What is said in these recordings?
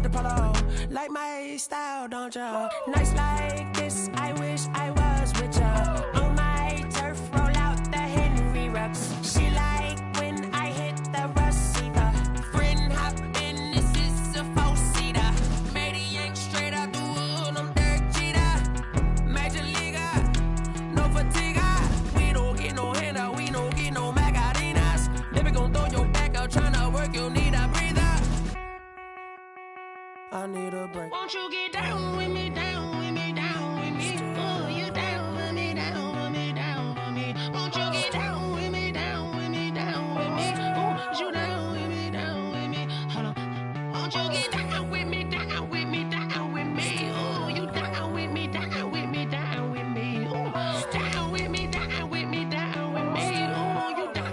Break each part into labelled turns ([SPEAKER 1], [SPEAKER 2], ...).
[SPEAKER 1] the polo. Like my style, don't ya? Nights like this, I wish I was with ya. On my turf, roll out the Henry Rux. She like when I hit the receiver. Friend hop in, this is a four-seater. Maniac straight out the wood, I'm Derek Jeter. Major leaguer, no fatigue. We don't get no handout, we don't get no Macarinas. Never gon' throw your back out, tryna work, you need a breather. I need a break. Won't you get down with me, down with me, down with me? Oh, you down with me, down with me, down with me. Won't you get down with me, down with me, down with me? Oh, you down with me, down with me? Hold on. Won't you get down with me, down with me, down with me? Oh, you down with me, down with me, down with me? Oh, down with me, down with me, down with me? Oh, you down.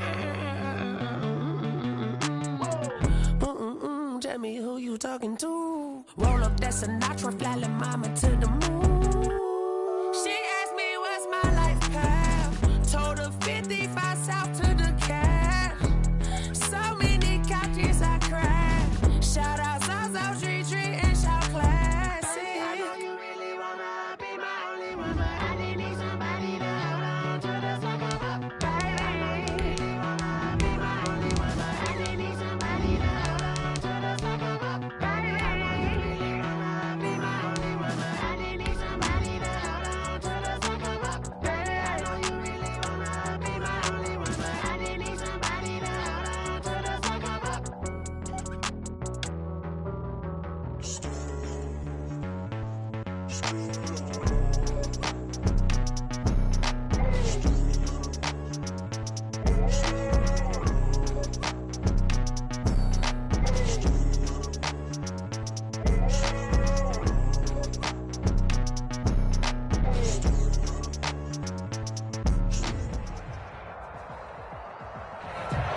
[SPEAKER 1] Tell me who you talking to. Roll up that Sinatra, fly la mama to the moon. She asked me what's my life path. Told her 55 south to the cat. So many couches I crashed. Shout out Zazo, Tree Tree, and shout classy. I know you really wanna be my only one, but I didn't need somebody to hold on to the sucker up, baby. I know you really wanna be my only one, but I didn't need somebody to hold on to the sucker up, baby.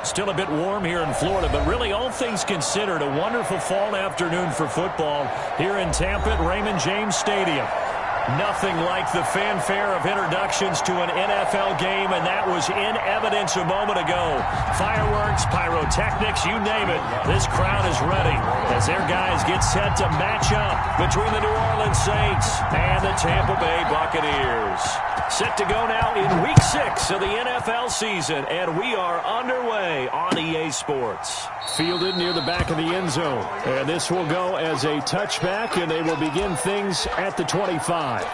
[SPEAKER 2] Still a bit warm here in Florida, but really all things considered, a wonderful fall afternoon for football here in Tampa at Raymond James Stadium. Nothing like the fanfare of introductions to an NFL game, and that was in evidence a moment ago. Fireworks, pyrotechnics, you name it. This crowd is ready as their guys get set to match up between the New Orleans Saints and the Tampa Bay Buccaneers. Set to go now in Week 6 of the NFL season, and we are underway on EA Sports. Fielded near the back of the end zone, and this will go as a touchback, and they will begin things at the 25.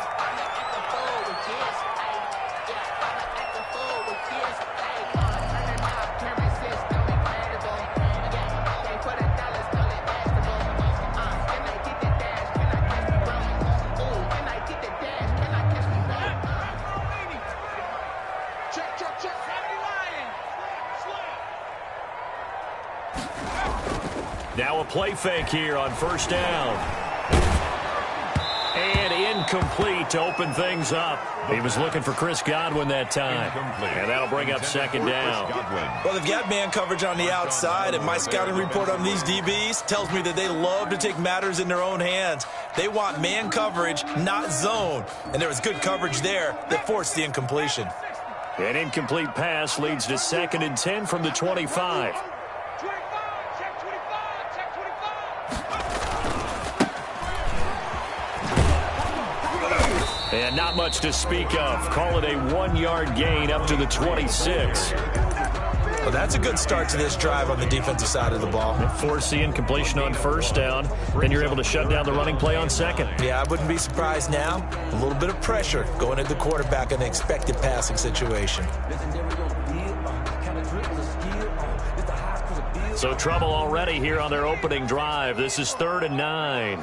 [SPEAKER 2] Now a play fake here on first down. And incomplete to open things up. He was looking for Chris Godwin that time. And that'll bring up second down.
[SPEAKER 3] Well, they've got man coverage on the outside, and my scouting report on these DBs tells me that they love to take matters in their own hands. They want man coverage, not zone. And there was good coverage there that forced the incompletion.
[SPEAKER 2] An incomplete pass leads to 2nd and 10 from the 25. And not much to speak of. Call it a 1-yard gain up to the 26.
[SPEAKER 3] Well, that's a good start to this drive on the defensive side of the ball.
[SPEAKER 2] Force the incompletion on first down. Then you're able to shut down the running play on second.
[SPEAKER 3] Yeah, I wouldn't be surprised now. A little bit of pressure going at the quarterback in an expected passing situation.
[SPEAKER 2] So trouble already here on their opening drive. This is 3rd and 9.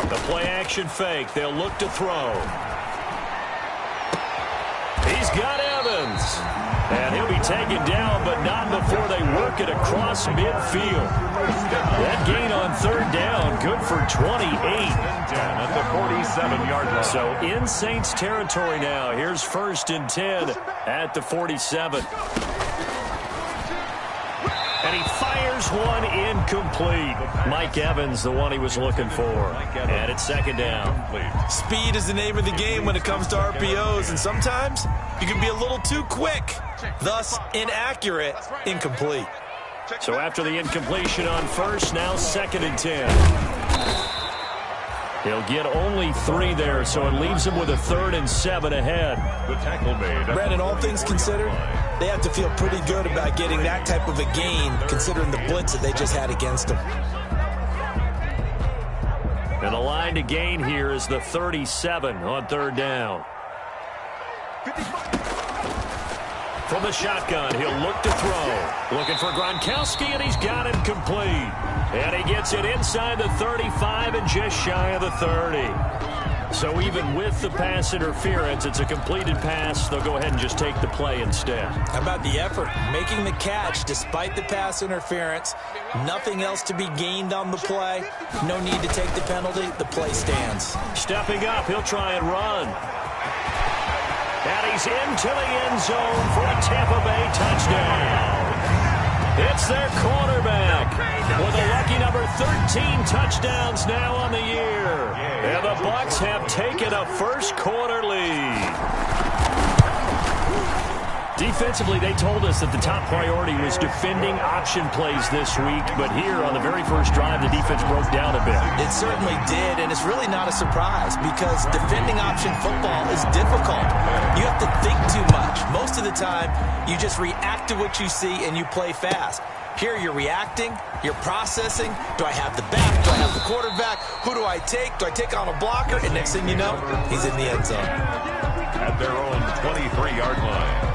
[SPEAKER 2] The play-action fake. They'll look to throw. He's got Evans. And he'll be taken down, but not before they work it across midfield. That gain on 3rd down, good for 28.
[SPEAKER 4] At the 47-yard line.
[SPEAKER 2] So in Saints territory now. Here's 1st and 10 at the 47. And he fires one incomplete. Mike Evans, the one he was looking for. And it's second down.
[SPEAKER 3] Speed is the name of the game when it comes to RPOs, and sometimes you can be a little too quick. Thus, inaccurate, incomplete.
[SPEAKER 2] So after the incompletion on first, now 2nd and 10. He'll get only 3 there, so it leaves him with a 3rd and 7 ahead.
[SPEAKER 4] The tackle made.
[SPEAKER 3] Brandon, all things considered, they have to feel pretty good about getting that type of a gain, considering the blitz that they just had against them.
[SPEAKER 2] And the line to gain here is the 37 on 3rd down. From the shotgun, he'll look to throw. Looking for Gronkowski, and he's got him complete. And he gets it inside the 35 and just shy of the 30. So even with the pass interference, it's a completed pass. They'll go ahead and just take the play instead.
[SPEAKER 3] How about the effort? Making the catch despite the pass interference. Nothing else to be gained on the play. No need to take the penalty. The play stands.
[SPEAKER 2] Stepping up, he'll try and run. And he's into the end zone for a Tampa Bay touchdown. It's their quarterback with a lucky number 13 touchdowns now on the year. And the Bucs have taken a first-quarter lead. Defensively, they told us that the top priority was defending option plays this week. But here on the very first drive, the defense broke down a bit.
[SPEAKER 3] It certainly did, and it's really not a surprise because defending option football is difficult. You have to think too much. Most of the time, you just react to what you see and you play fast. Here you're reacting, you're processing. Do I have the back? Do I have the quarterback? Who do I take? Do I take on a blocker? And next thing you know, he's in the end zone.
[SPEAKER 4] At their own 23-yard line.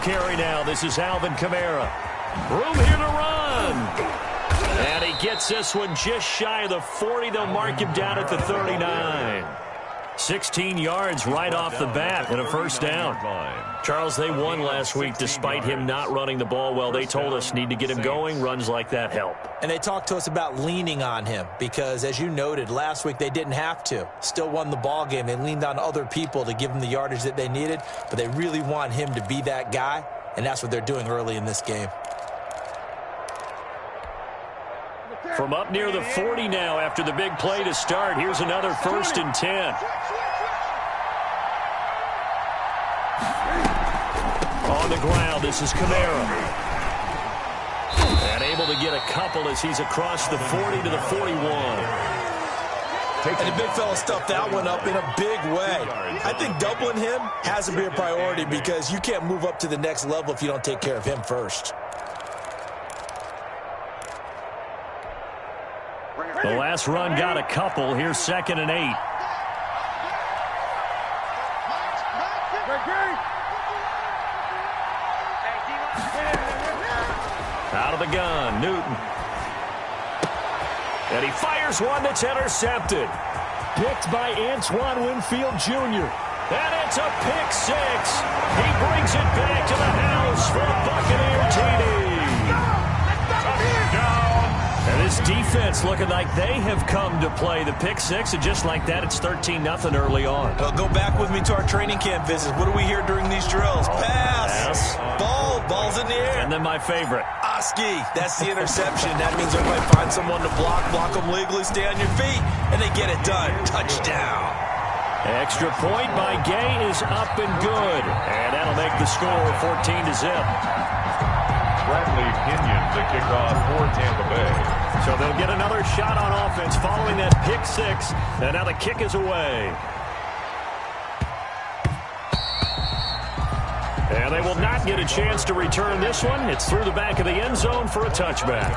[SPEAKER 2] Carry now. This is Alvin Kamara. Room here to run. And he gets this one just shy of the 40. They'll mark him down at the 39. 16 yards right off the bat and a first down. Charles, they won last week despite him not running the ball well. They told us need to get him going. Runs like that help.
[SPEAKER 3] And they talked to us about leaning on him because, as you noted, last week they didn't have to. Still won the ball game. They leaned on other people to give them the yardage that they needed, but they really want him to be that guy, and that's what they're doing early in this game.
[SPEAKER 2] From up near the 40 now after the big play to start, here's another 1st and 10. On the ground, this is Kamara. And able to get a couple as he's across the 40 to the 41.
[SPEAKER 3] And the big fella stuffed that one up in a big way. I think doubling him has to be a priority because you can't move up to the next level if you don't take care of him first.
[SPEAKER 2] The last run got a couple. Here's 2nd and 8. Out of the gun, Newton. And he fires one that's intercepted. Picked by Antoine Winfield Jr. And it's a pick six. He brings it back to the house for a Buccaneer TD. And this defense looking like they have come to play the pick six, and just like that, it's 13-0 early on.
[SPEAKER 3] Well, go back with me to our training camp visit. What do we hear during these drills? Pass. Ball's in the air.
[SPEAKER 2] And then my favorite.
[SPEAKER 3] Oski. That's the interception. That means everybody find someone to block them legally, stay on your feet, and they get it done. Touchdown.
[SPEAKER 2] Extra point by Gay is up and good. And that'll make the score 14-0.
[SPEAKER 4] Bradley Pinion to kick off for Tampa Bay.
[SPEAKER 2] So they'll get another shot on offense following that pick six. And now the kick is away. And they will not get a chance to return this one. It's through the back of the end zone for a touchback.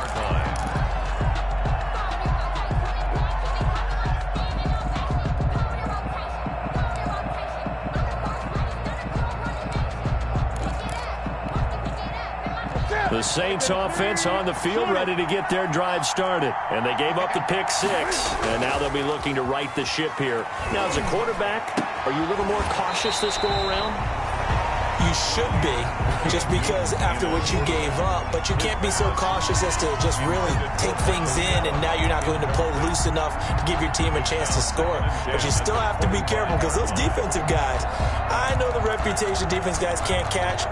[SPEAKER 2] The Saints offense on the field ready to get their drive started. And they gave up the pick six. And now they'll be looking to right the ship here. Now as a quarterback, Are you a little more cautious this go around?
[SPEAKER 3] You should be, just because after what you gave up, but you can't be so cautious as to just really take things in, and now you're not going to play loose enough to give your team a chance to score. But you still have to be careful, because those defensive guys, I know the reputation defense guys can't catch.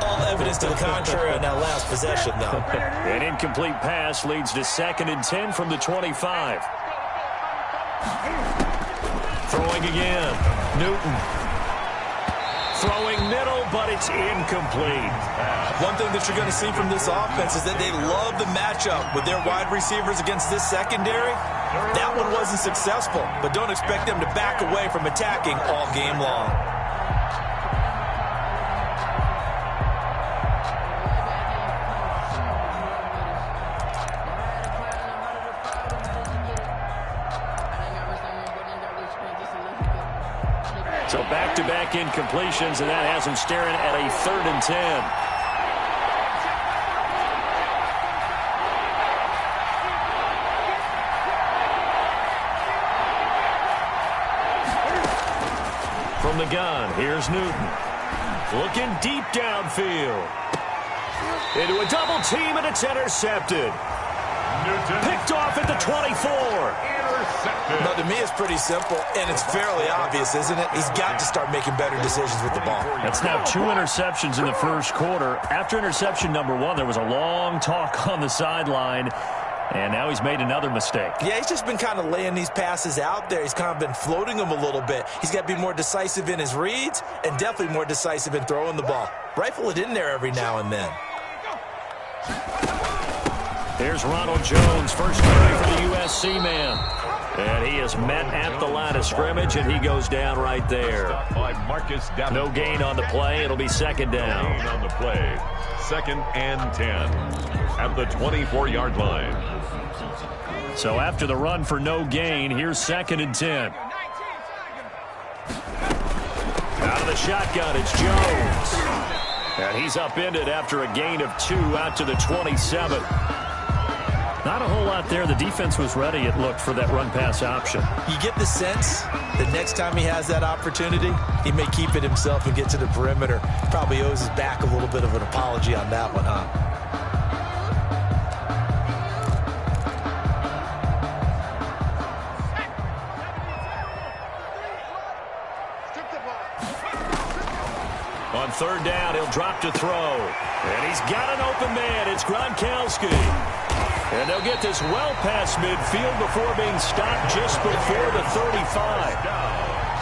[SPEAKER 3] All evidence to the contrary on that last possession, though.
[SPEAKER 2] An incomplete pass leads to 2nd and 10 from the 25. Throwing again, Newton. Throwing middle, but it's incomplete.
[SPEAKER 3] One thing that you're going to see from this offense is that they love the matchup with their wide receivers against this secondary. That one wasn't successful, but don't expect them to back away from attacking all game long.
[SPEAKER 2] So back-to-back incompletions, and that has him staring at a 3rd and 10. From the gun, here's Newton. Looking deep downfield. Into a double team, and it's intercepted. Picked off at the 24.
[SPEAKER 3] Now, to me, it's pretty simple, and it's fairly obvious, isn't it? He's got to start making better decisions with the ball.
[SPEAKER 2] That's now 2 interceptions in the first quarter. After interception number 1, there was a long talk on the sideline, and now he's made another mistake.
[SPEAKER 3] Yeah, he's just been kind of laying these passes out there. He's kind of been floating them a little bit. He's got to be more decisive in his reads and definitely more decisive in throwing the ball. Rifle it in there every now and then.
[SPEAKER 2] Here's Ronald Jones, first carry for the USC man. And he is met at the line of scrimmage, and he goes down right there. No gain on the play. It'll be 2nd down.
[SPEAKER 4] No gain on the play. 2nd and 10 at the 24-yard line.
[SPEAKER 2] So after the run for no gain, here's 2nd and 10. Out of the shotgun, it's Jones. And he's upended after a gain of 2 out to the 27. Not a whole lot there. The defense was ready, it looked, for that run-pass option.
[SPEAKER 3] You get the sense that next time he has that opportunity, he may keep it himself and get to the perimeter. Probably owes his back a little bit of an apology on that one, huh?
[SPEAKER 2] On 3rd down, he'll drop to throw. And he's got an open man. It's Gronkowski. And they'll get this well past midfield before being stopped just before the 35.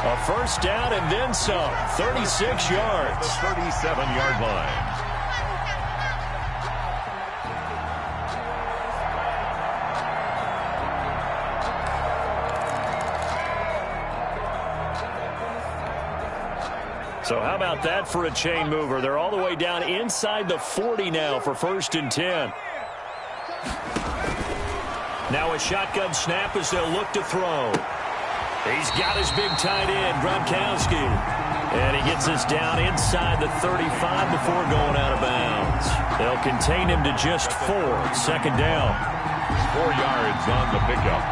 [SPEAKER 2] A first down and then some. 36 yards.
[SPEAKER 4] The 37-yard line.
[SPEAKER 2] So how about that for a chain mover? They're all the way down inside the 40 now for 1st and 10. Now a shotgun snap as they'll look to throw. He's got his big tight end, Gronkowski. And he gets us down inside the 35 before going out of bounds. They'll contain him to just 4. 2nd down.
[SPEAKER 4] 4 yards on the pickup.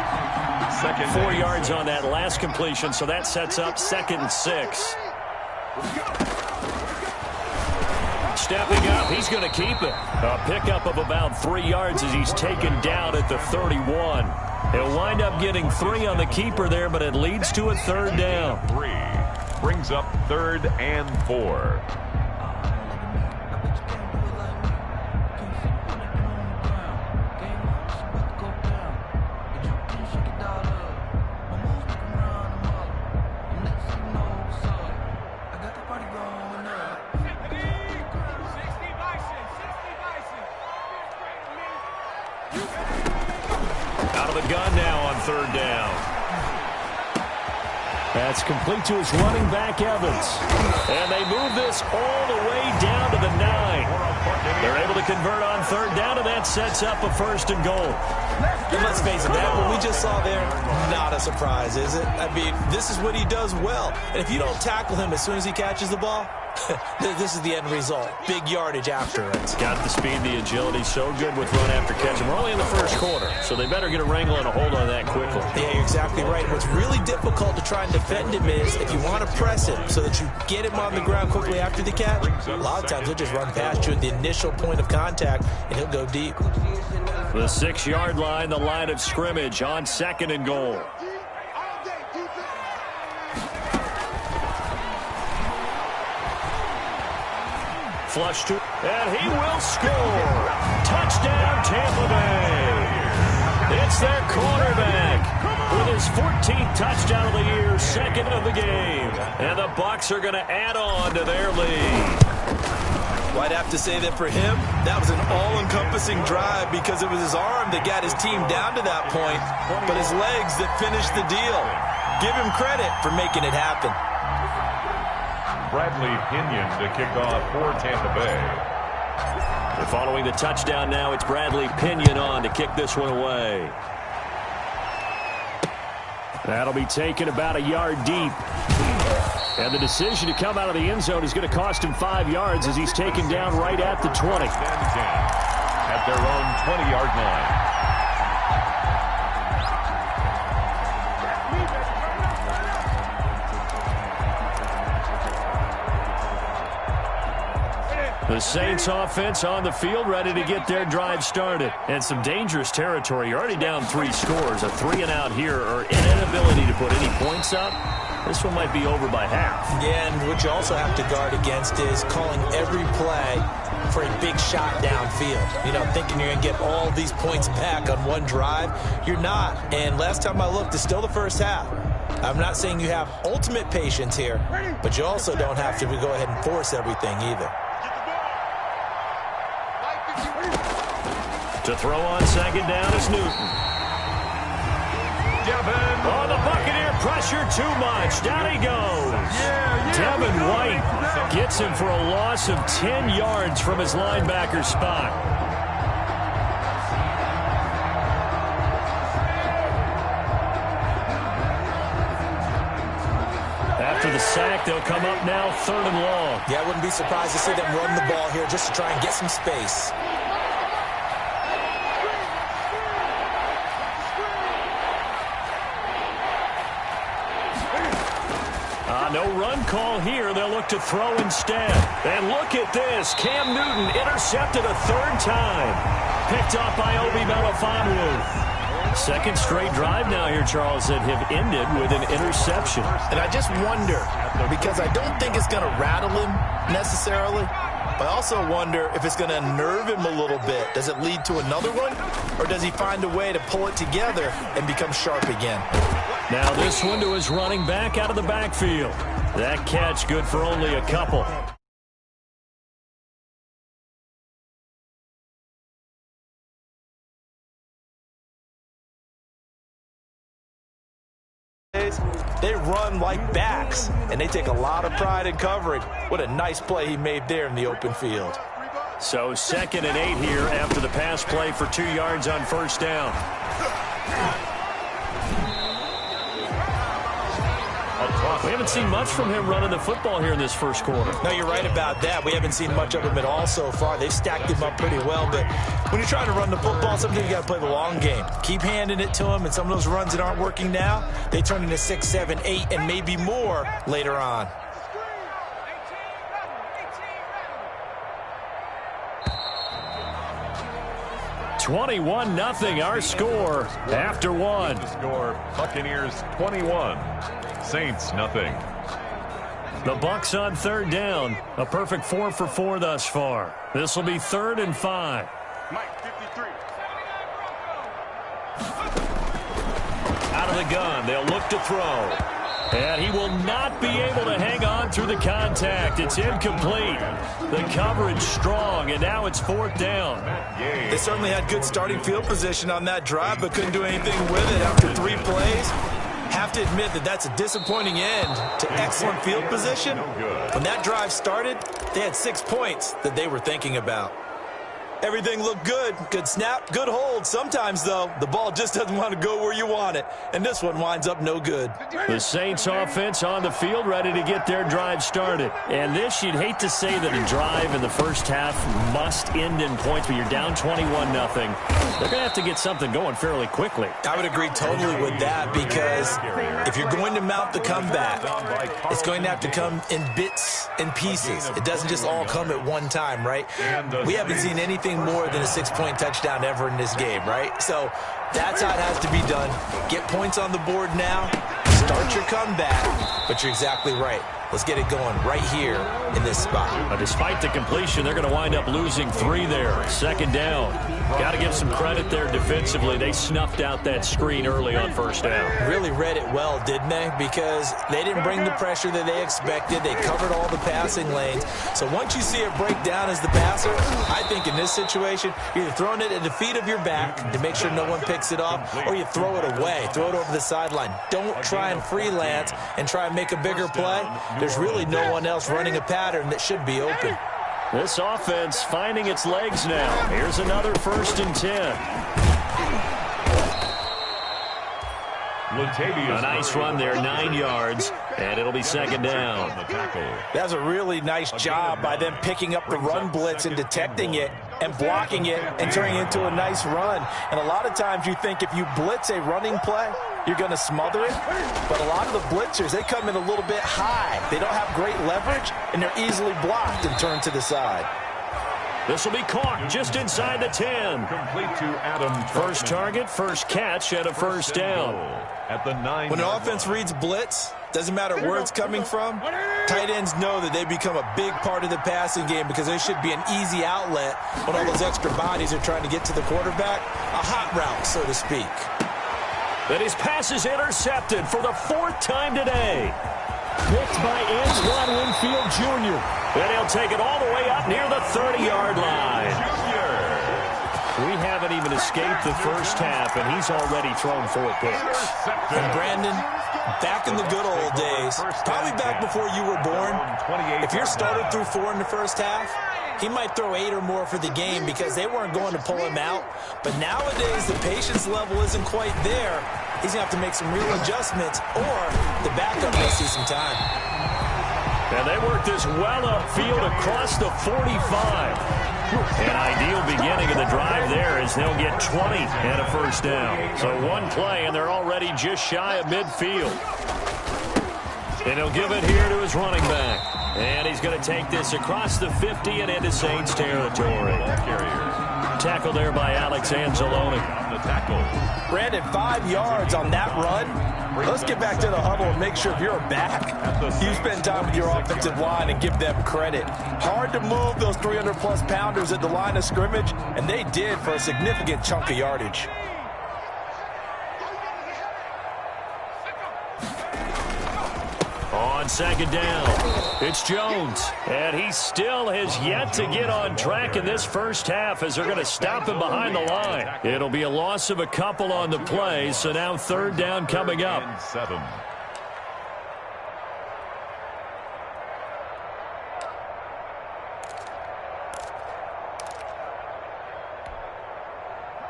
[SPEAKER 2] 4 yards on that last completion, so that sets up 2nd and 6. Stepping up, he's going to keep it. A pickup of about 3 yards as he's taken down at the 31. He'll wind up getting 3 on the keeper there, but it leads to a 3rd down.
[SPEAKER 4] 3 brings up 3rd and 4.
[SPEAKER 2] Gun now on 3rd down. That's complete to his running back, Evans. And they move this all the way down to the 9. They're able to convert on 3rd down, and that sets up a 1st and goal.
[SPEAKER 3] And let's face it, that what we just saw there, not a surprise, is it? I mean, this is what he does well. And if you don't tackle him as soon as he catches the ball, This is the end result. Big yardage after it.
[SPEAKER 2] Got the speed, the agility, so good with run after catch. And we're only in the first quarter, so they better get a wrangle and a hold on that quickly.
[SPEAKER 3] Yeah, you're exactly right. What's really difficult to try and defend him is if you want to press him so that you get him on the ground quickly after the catch, a lot of times he'll just run past you at the initial point of contact, and he'll go deep.
[SPEAKER 2] The 6-yard line, the line of scrimmage on 2nd and goal. Flush to, and he will score. Touchdown, Tampa Bay. It's their quarterback with his 14th touchdown of the year, 2nd of the game. And the Bucs are going to add on to their lead.
[SPEAKER 3] Well, I'd have to say that for him, that was an all-encompassing drive because it was his arm that got his team down to that point, but his legs that finished the deal. Give him credit for making it happen.
[SPEAKER 4] Bradley Pinion to kick off for Tampa Bay.
[SPEAKER 2] And following the touchdown now, it's Bradley Pinion on to kick this one away. That'll be taken about a yard deep. And the decision to come out of the end zone is going to cost him 5 yards as he's taken down right at the 20.
[SPEAKER 4] At their own 20-yard line.
[SPEAKER 2] The Saints offense on the field, ready to get their drive started. And some dangerous territory. You're already down 3 scores. A 3-and-out here, or an inability to put any points up. This one might be over by half.
[SPEAKER 3] Yeah, and what you also have to guard against is calling every play for a big shot downfield. You know, thinking you're going to get all these points back on one drive. You're not. And last time I looked, it's still the first half. I'm not saying you have ultimate patience here, but you also don't have to go ahead and force everything either.
[SPEAKER 2] To throw on 2nd down is Newton. Oh, the Buccaneer pressure too much. Down he goes. Devin White gets him for a loss of 10 yards from his linebacker spot. After the sack, they'll come up now 3rd and long.
[SPEAKER 3] Yeah, I wouldn't be surprised to see them run the ball here just to try and get some space.
[SPEAKER 2] No run call here. They'll look to throw instead. And look at this. Cam Newton intercepted a 3rd time. Picked off by Obi Melifonwu. 2nd straight drive now here, Charles, that have ended with an interception.
[SPEAKER 3] And I just wonder, because I don't think it's going to rattle him necessarily, but I also wonder if it's going to unnerve him a little bit. Does it lead to another one, or does he find a way to pull it together and become sharp again?
[SPEAKER 2] Now this one to his running back out of the backfield. That catch good for only a couple.
[SPEAKER 3] They run like backs, and they take a lot of pride in covering. What a nice play he made there in the open field.
[SPEAKER 2] So 2nd and 8 here after the pass play for 2 yards on 1st down. We haven't seen much from him running the football here in this first quarter.
[SPEAKER 3] No, you're right about that. We haven't seen much of him at all so far. They've stacked him up pretty well, but when you're trying to run the football, sometimes you got to play the long game. Keep handing it to him, and some of those runs that aren't working now, they turn into 6, 7, 8, and maybe more later on.
[SPEAKER 2] (21-0) our score after one.
[SPEAKER 4] Score Buccaneers 21, Saints nothing.
[SPEAKER 2] The Bucs on 3rd down. A perfect 4 for 4 thus far. This will be 3rd and 5.
[SPEAKER 4] Mike 53.
[SPEAKER 2] Out of the gun, they'll look to throw. And he will not be able to hang on through the contact. It's incomplete. The coverage strong, and now it's 4th down.
[SPEAKER 3] They certainly had good starting field position on that drive, but couldn't do anything with it after 3 plays. Have to admit that that's a disappointing end to excellent field position. When that drive started, they had 6 points that they were thinking about. Everything looked good. Good snap, good hold. Sometimes, though, the ball just doesn't want to go where you want it. And this one winds up no good.
[SPEAKER 2] The Saints offense on the field ready to get their drive started. And this, you'd hate to say that a drive in the first half must end in points, but you're down 21-0. They're going to have to get something going fairly quickly.
[SPEAKER 3] I would agree totally with that, because if you're going to mount the comeback, it's going to have to come in bits and pieces. It doesn't just all come at one time, right? We haven't seen anything more than a 6-point touchdown ever in this game, right? So that's how it has to be done. Get points on the board now, start your comeback, but you're exactly right. Let's get it going right here in this spot.
[SPEAKER 2] Despite the completion, they're going to wind up losing 3 there. Second down. Got to give some credit there defensively. They snuffed out that screen early on first down.
[SPEAKER 3] Really read it well, didn't they? Because they didn't bring the pressure that they expected. They covered all the passing lanes. So once you see it break down as the passer, I think in this situation, you're either throwing it at the feet of your back to make sure no one picks it up, or you throw it away. Throw it over the sideline. Don't try and freelance and try and make a bigger play. There's really no one else running a pattern that should be open.
[SPEAKER 2] This offense finding its legs now. Here's another 1st and 10. A nice run there, 9 yards, and it'll be second down.
[SPEAKER 3] That's a really nice job by them picking up the run blitz and detecting it and blocking it and turning it into a nice run. And a lot of times you think if you blitz a running play, you're going to smother it. But a lot of the blitzers, they come in a little bit high. They don't have great leverage, and they're easily blocked and turned to the side.
[SPEAKER 2] This will be caught just inside the 10.
[SPEAKER 4] Complete to Adam.
[SPEAKER 2] First target, first catch, and a first down.
[SPEAKER 4] At the 9.
[SPEAKER 3] When an offense reads blitz, doesn't matter where it's coming from, tight ends know that they become a big part of the passing game because they should be an easy outlet when all those extra bodies are trying to get to the quarterback. A hot route, so to speak.
[SPEAKER 2] And his pass is intercepted for the 4th time today. Picked by Antoine Winfield Jr. And he'll take it all the way up near the 30-yard line. We haven't even escaped the first half, and he's already thrown 4 picks.
[SPEAKER 3] And Brandon, back in the good old days, probably back before you were born, if your starter threw 4 in the first half, he might throw 8 or more for the game because they weren't going to pull him out. But nowadays, the patience level isn't quite there. He's going to have to make some real adjustments, or the backup may see some time.
[SPEAKER 2] And they work this well upfield across the 45. An ideal beginning of the drive there as they'll get 20 and a first down. So 1 play, and they're already just shy of midfield. And he'll give it here to his running back. And he's going to take this across the 50 and into Saints territory. Tackle there by Alex Anzalone.
[SPEAKER 3] Brandon, 5 yards on that run. Let's get back to the huddle and make sure if you're back, you spend time with your offensive line and give them credit. Hard to move those 300-plus pounders at the line of scrimmage, and they did for a significant chunk of yardage.
[SPEAKER 2] On second down, it's Jones, and he still has yet to get on track in this first half as they're going to stop him behind the line. It'll be a loss of a couple on the play, so now 3rd down coming up.
[SPEAKER 4] 7.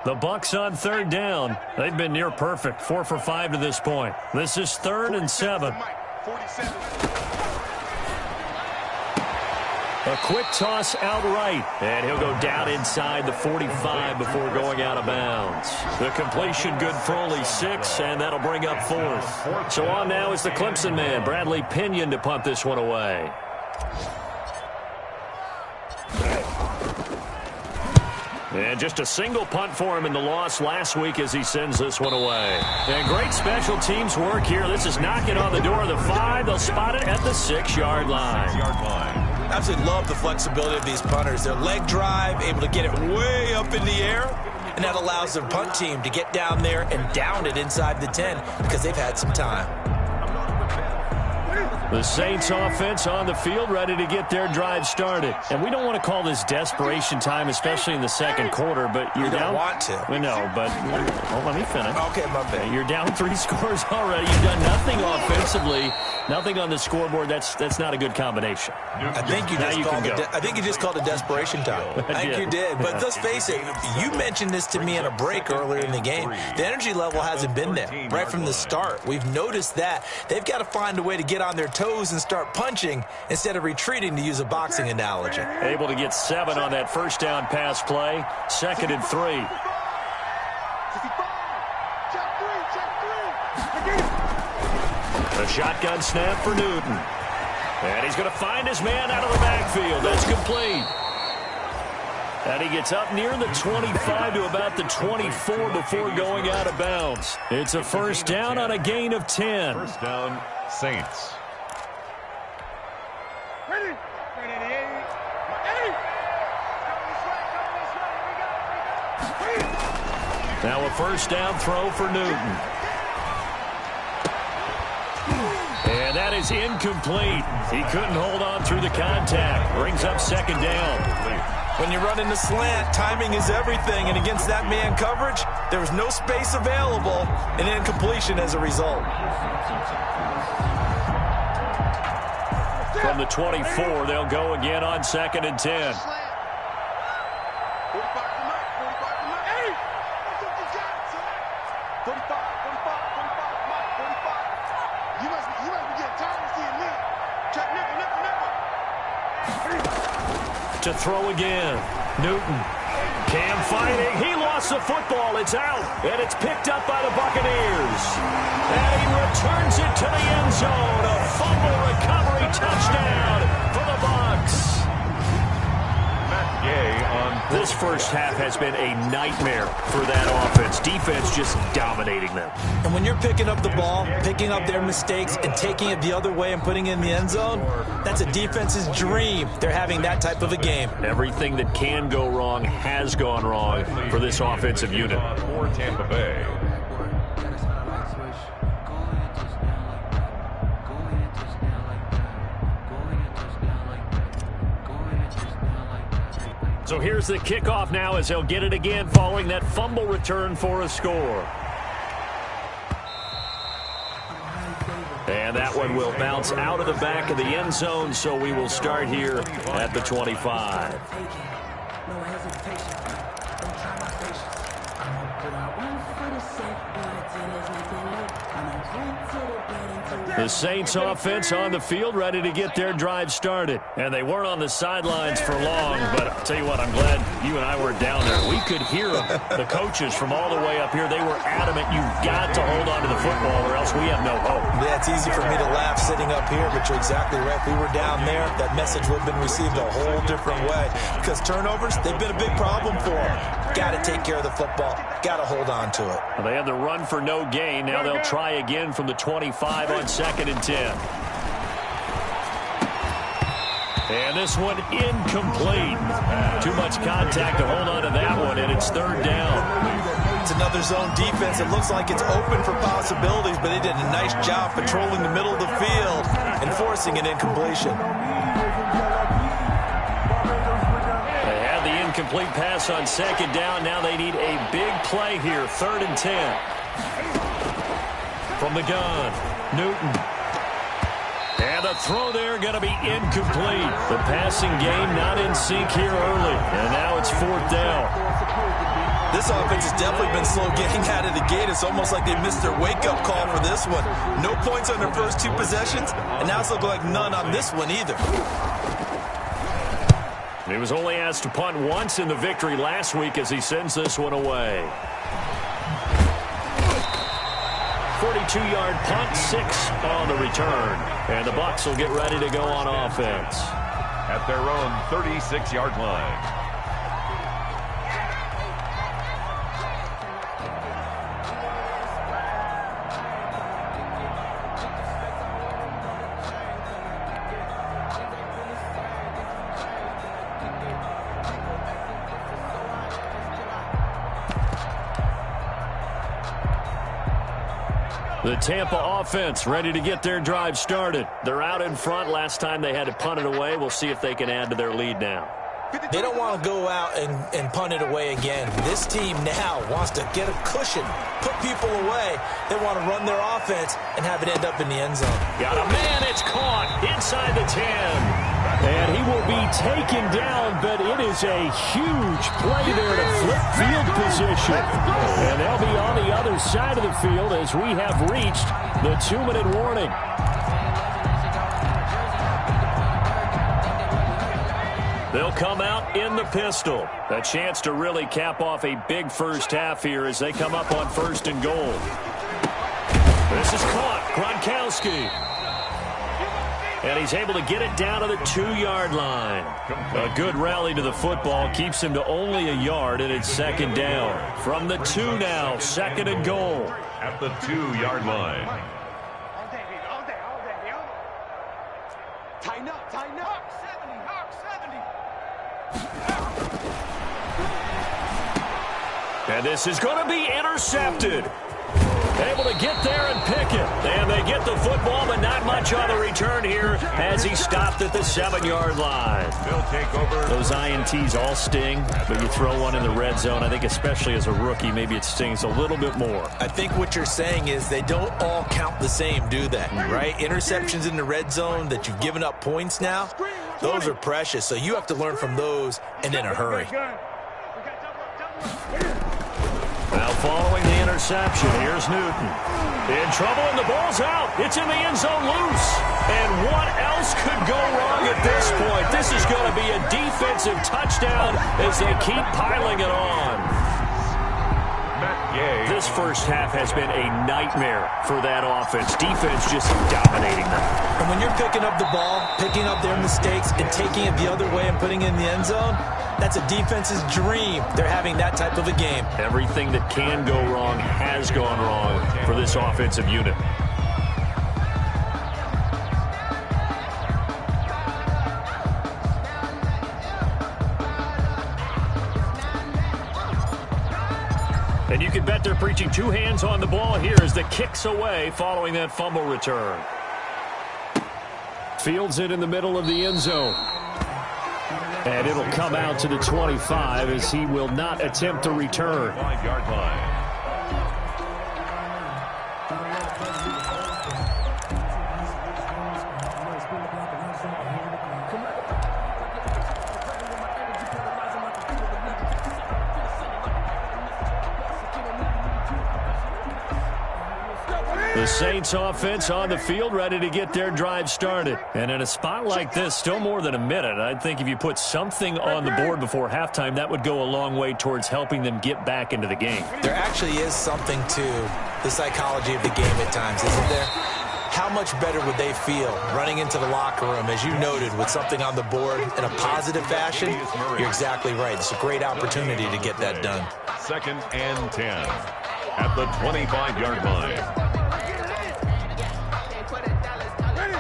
[SPEAKER 2] The Bucs on 3rd down. They've been near perfect, 4 for 5 to this point. This is 3rd and 7. A quick toss out right, and he'll go down inside the 45 before going out of bounds. The completion good for only 6, and that'll bring up 4th. So on now is the Clemson man, Bradley Pinion, to punt this one away. And just a single punt for him in the loss last week as he sends this one away. And great special teams work here. This is knocking on the door of the 5. They'll spot it at the 6-yard line.
[SPEAKER 3] Absolutely love the flexibility of these punters. Their leg drive, able to get it way up in the air, and that allows their punt team to get down there and down it inside the 10 because they've had some time.
[SPEAKER 2] The Saints offense on the field ready to get their drive started. And we don't want to call this desperation time, especially in the second quarter, but you're down.
[SPEAKER 3] You don't want to.
[SPEAKER 2] We know, but let me finish.
[SPEAKER 3] Okay, my bad.
[SPEAKER 2] You're down 3 scores already. You've done nothing offensively. Nothing on the scoreboard. That's not a good combination.
[SPEAKER 3] I think you just called it desperation time. I think you did. But let's face it, you mentioned this to me in a break earlier in the game. The energy level hasn't been there right from the start. We've noticed that. They've got to find a way to get on their toes and start punching instead of retreating, to use a boxing analogy.
[SPEAKER 2] Able to get 7 on that first down pass play. 2nd and 3. A shotgun snap for Newton. And he's going to find his man out of the backfield. That's complete. And he gets up near the 25 to about the 24 before going out of bounds. It's a first down on a gain of 10.
[SPEAKER 4] First down, Saints.
[SPEAKER 2] Now a first down throw for Newton. And that is incomplete. He couldn't hold on through the contact. Brings up 2nd down.
[SPEAKER 3] When you run in the slant, timing is everything. And against that man coverage, there was no space available, and incompletion as a result.
[SPEAKER 2] From the 24, they'll go again on 2nd and 10. To throw again. Newton. Cam fighting. He lost the football. It's out. And it's picked up by the Buccaneers. And he returns it to the end zone. A fumble recovery touchdown for the Bucs. This first half has been a nightmare for that offense. Defense just dominating them.
[SPEAKER 3] And when you're picking up the ball, picking up their mistakes, and taking it the other way and putting it in the end zone, that's a defense's dream. They're having that type of a game.
[SPEAKER 2] Everything that can go wrong has gone wrong for this offensive unit.
[SPEAKER 4] For Tampa Bay.
[SPEAKER 2] So here's the kickoff now as they'll get it again following that fumble return for a score. And that one will bounce out of the back of the end zone, so we will start here at the 25. The Saints offense on the field, ready to get their drive started. And they weren't on the sidelines for long, but I'll tell you what, I'm glad you and I weren't down there. We could hear them, the coaches from all the way up here. They were adamant, you've got to hold on to the football or else we have no hope.
[SPEAKER 3] Yeah, it's easy for me to laugh sitting up here, but you're exactly right. If we were down there, that message would have been received a whole different way. Because turnovers, they've been a big problem for them. Got to take care of the football. Got to hold on to it.
[SPEAKER 2] Well, they had the run for no gain. Now they'll try again from the 25 on 2nd and 10. And this one incomplete. Too much contact to hold on to that one, and it's 3rd down.
[SPEAKER 3] It's another zone defense. It looks like it's open for possibilities, but they did a nice job patrolling the middle of the field and forcing an incompletion.
[SPEAKER 2] They had the incomplete pass on 2nd down. Now they need a big play here. 3rd and 10. From the gun, Newton. And the throw there going to be incomplete. The passing game not in sync here early. And now it's 4th down.
[SPEAKER 3] This offense has definitely been slow getting out of the gate. It's almost like they missed their wake-up call for this one. No points on their first 2 possessions, and now it's looking like none on this one either.
[SPEAKER 2] He was only asked to punt once in the victory last week as he sends this one away. 42-yard punt, 6 on the return. And the Bucs will get ready to go on offense.
[SPEAKER 4] At their own 36-yard line.
[SPEAKER 2] The Tampa offense ready to get their drive started. They're out in front. Last time they had to punt it away. We'll see if they can add to their lead now.
[SPEAKER 3] They don't want to go out and punt it away again. This team now wants to get a cushion, put people away. They want to run their offense and have it end up in the end zone.
[SPEAKER 2] Got a man taken down, but it is a huge play there to flip field position. And they'll be on the other side of the field as we have reached the 2-minute warning. They'll come out in the pistol. A chance to really cap off a big first half here as they come up on 1st and goal. This is caught. Gronkowski. And he's able to get it down to the 2-yard line. A good rally to the football keeps him to only a yard, and it's 2nd down. From the 2 now, 2nd and goal.
[SPEAKER 4] At the 2-yard line.
[SPEAKER 5] Tighten up, tighten up. 70.
[SPEAKER 2] And this is going to be intercepted. Able to get there and pick it. And they get the football, but not much on the return here as he stopped at the 7-yard line.
[SPEAKER 4] They'll take over.
[SPEAKER 2] Those INTs all sting, but you throw one in the red zone. I think especially as a rookie, maybe it stings a little bit more.
[SPEAKER 3] I think what you're saying is they don't all count the same, do they? Right? Interceptions in the red zone that you've given up points now, those are precious. So you have to learn from those and in a hurry.
[SPEAKER 2] Now following the interception, here's Newton. In trouble and the ball's out. It's in the end zone loose. And what else could go wrong at this point? This is going to be a defensive touchdown as they keep piling it on. This first half has been a nightmare for that offense. Defense just dominating them.
[SPEAKER 3] And when you're picking up the ball, picking up their mistakes, and taking it the other way and putting it in the end zone, that's a defense's dream. They're having that type of a game.
[SPEAKER 2] Everything that can go wrong has gone wrong for this offensive unit. And you can bet they're preaching 2 hands on the ball here as the kick's away following that fumble return. Fields it in the middle of the end zone. And it'll come out to the 25 as he will not attempt to return.
[SPEAKER 4] 5-yard line.
[SPEAKER 2] The Saints offense on the field, ready to get their drive started. And in a spot like this, still more than a minute, I think if you put something on the board before halftime, that would go a long way towards helping them get back into the game.
[SPEAKER 3] There actually is something to the psychology of the game at times, isn't there? How much better would they feel running into the locker room, as you noted, with something on the board in a positive fashion? You're exactly right. It's a great opportunity to get that done.
[SPEAKER 4] 2nd and 10 at the 25-yard line.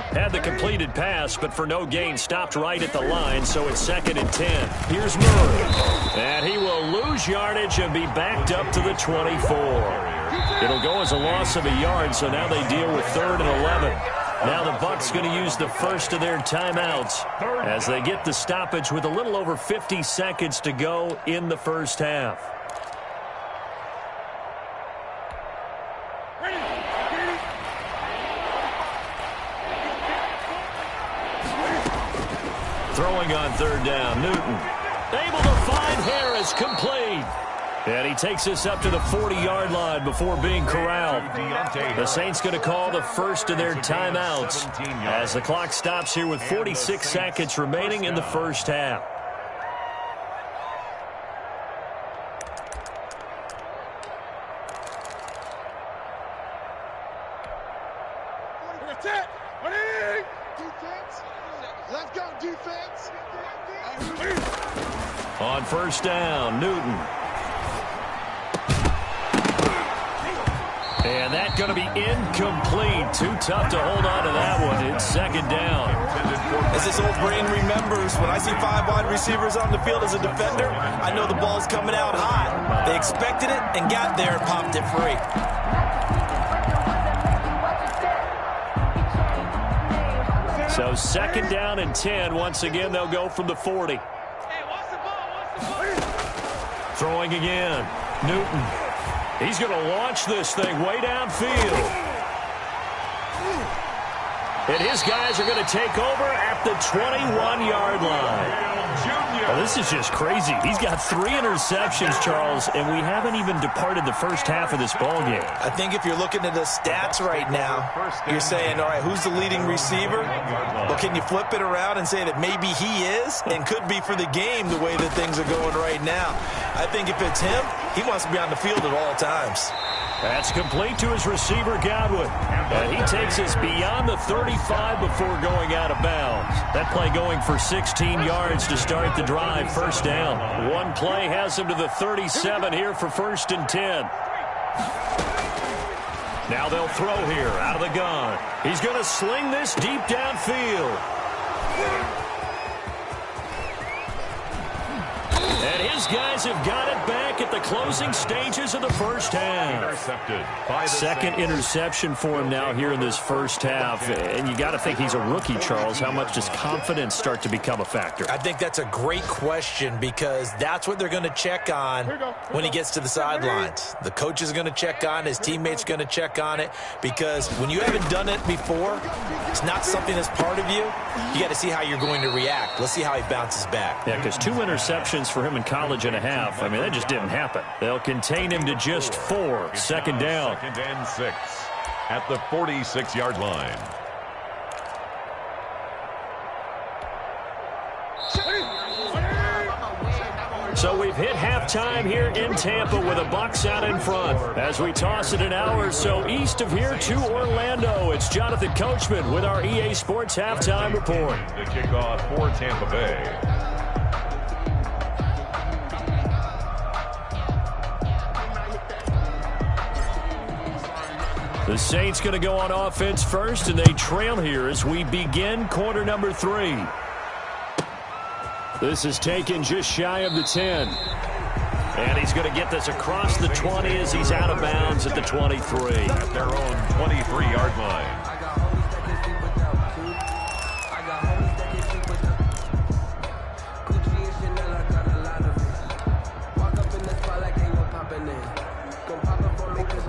[SPEAKER 2] Had the completed pass, but for no gain, stopped right at the line, so it's 2nd and 10. Here's Murray. And he will lose yardage and be backed up to the 24. It'll go as a loss of a yard, so now they deal with 3rd and 11. Now the Bucs going to use the first of their timeouts as they get the stoppage with a little over 50 seconds to go in the first half. Throwing on 3rd down, Newton. Able to find Harris, complete. And he takes us up to the 40-yard line before being corralled. The Saints going to call the first of their timeouts as the clock stops here with 46 seconds remaining in the first half.
[SPEAKER 5] Let's go, defense.
[SPEAKER 2] On 1st down, Newton. And that's going to be incomplete. Too tough to hold on to that one. It's 2nd down.
[SPEAKER 3] As this old brain remembers, when I see 5 wide receivers on the field as a defender, I know the ball's coming out hot. They expected it and got there and popped it free.
[SPEAKER 2] So 2nd down and 10. Once again, they'll go from the 40. Throwing again. Newton. He's going to launch this thing way downfield. And his guys are going to take over at the 21-yard line. Well, this is just crazy. He's got 3 interceptions, Charles, and we haven't even departed the first half of this ballgame.
[SPEAKER 3] I think if you're looking at the stats right now, you're saying, all right, who's the leading receiver? Well, can you flip it around and say that maybe he is and could be for the game the way that things are going right now? I think if it's him, he wants to be on the field at all times.
[SPEAKER 2] That's complete to his receiver, Godwin. And he takes us beyond the 35 before going out of bounds. That play going for 16 yards to start the drive, first down. One play has him to the 37 here for 1st and 10. Now they'll throw here out of the gun. He's going to sling this deep downfield. And his guys have got it back at the closing stages of the first half. Second interception for him now here in this first half. And you got to think he's a rookie, Charles. How much does confidence start to become a factor?
[SPEAKER 3] I think that's a great question because that's what they're going to check on when he gets to the sidelines. The coach is going to check on it. His teammates going to check on it because when you haven't done it before, it's not something that's part of you. You got to see how you're going to react. Let's see how he bounces back.
[SPEAKER 2] Yeah, because 2 interceptions for him in college and a half. I mean, that just didn't happen. They'll contain him to just 4. Second down.
[SPEAKER 4] 2nd and 6 at the 46-yard line.
[SPEAKER 2] So we've hit halftime here in Tampa with the Bucs out in front. As we toss it an hour or so east of here to Orlando, it's Jonathan Coachman with our EA Sports Halftime Report.
[SPEAKER 4] The kickoff for Tampa Bay.
[SPEAKER 2] The Saints going to go on offense first, and they trail here as we begin quarter number 3. This is taken just shy of the 10. And he's going to get this across the 20 as he's out of bounds at the 23.
[SPEAKER 4] At their own 23-yard line.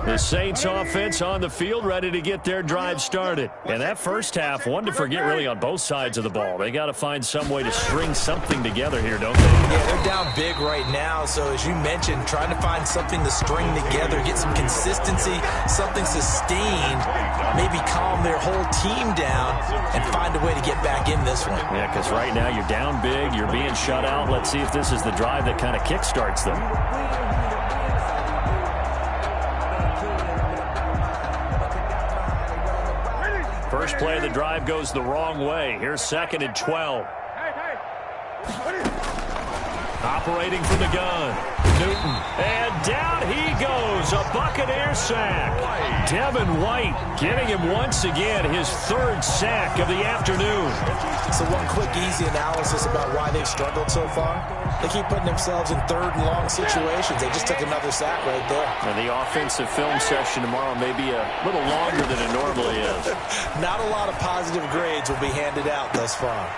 [SPEAKER 2] The Saints offense on the field, ready to get their drive started. And that first half, one to forget really on both sides of the ball. They got to find some way to string something together here, don't they?
[SPEAKER 3] Yeah, they're down big right now. So as you mentioned, trying to find something to string together, get some consistency, something sustained, maybe calm their whole team down and find a way to get back in this one.
[SPEAKER 2] Yeah, because right now you're down big, you're being shut out. Let's see if this is the drive that kind of kickstarts them. First play of the drive goes the wrong way. Here's 2nd and 12. Operating from the gun. Newton. And down he goes. A Buccaneer sack. Devin White getting him once again his 3rd sack of the afternoon.
[SPEAKER 3] So one quick, easy analysis about why they've struggled so far. They keep putting themselves in 3rd and long situations. They just took another sack right there.
[SPEAKER 2] And the offensive film session tomorrow may be a little longer than it normally is.
[SPEAKER 3] Not a lot of positive grades will be handed out thus far.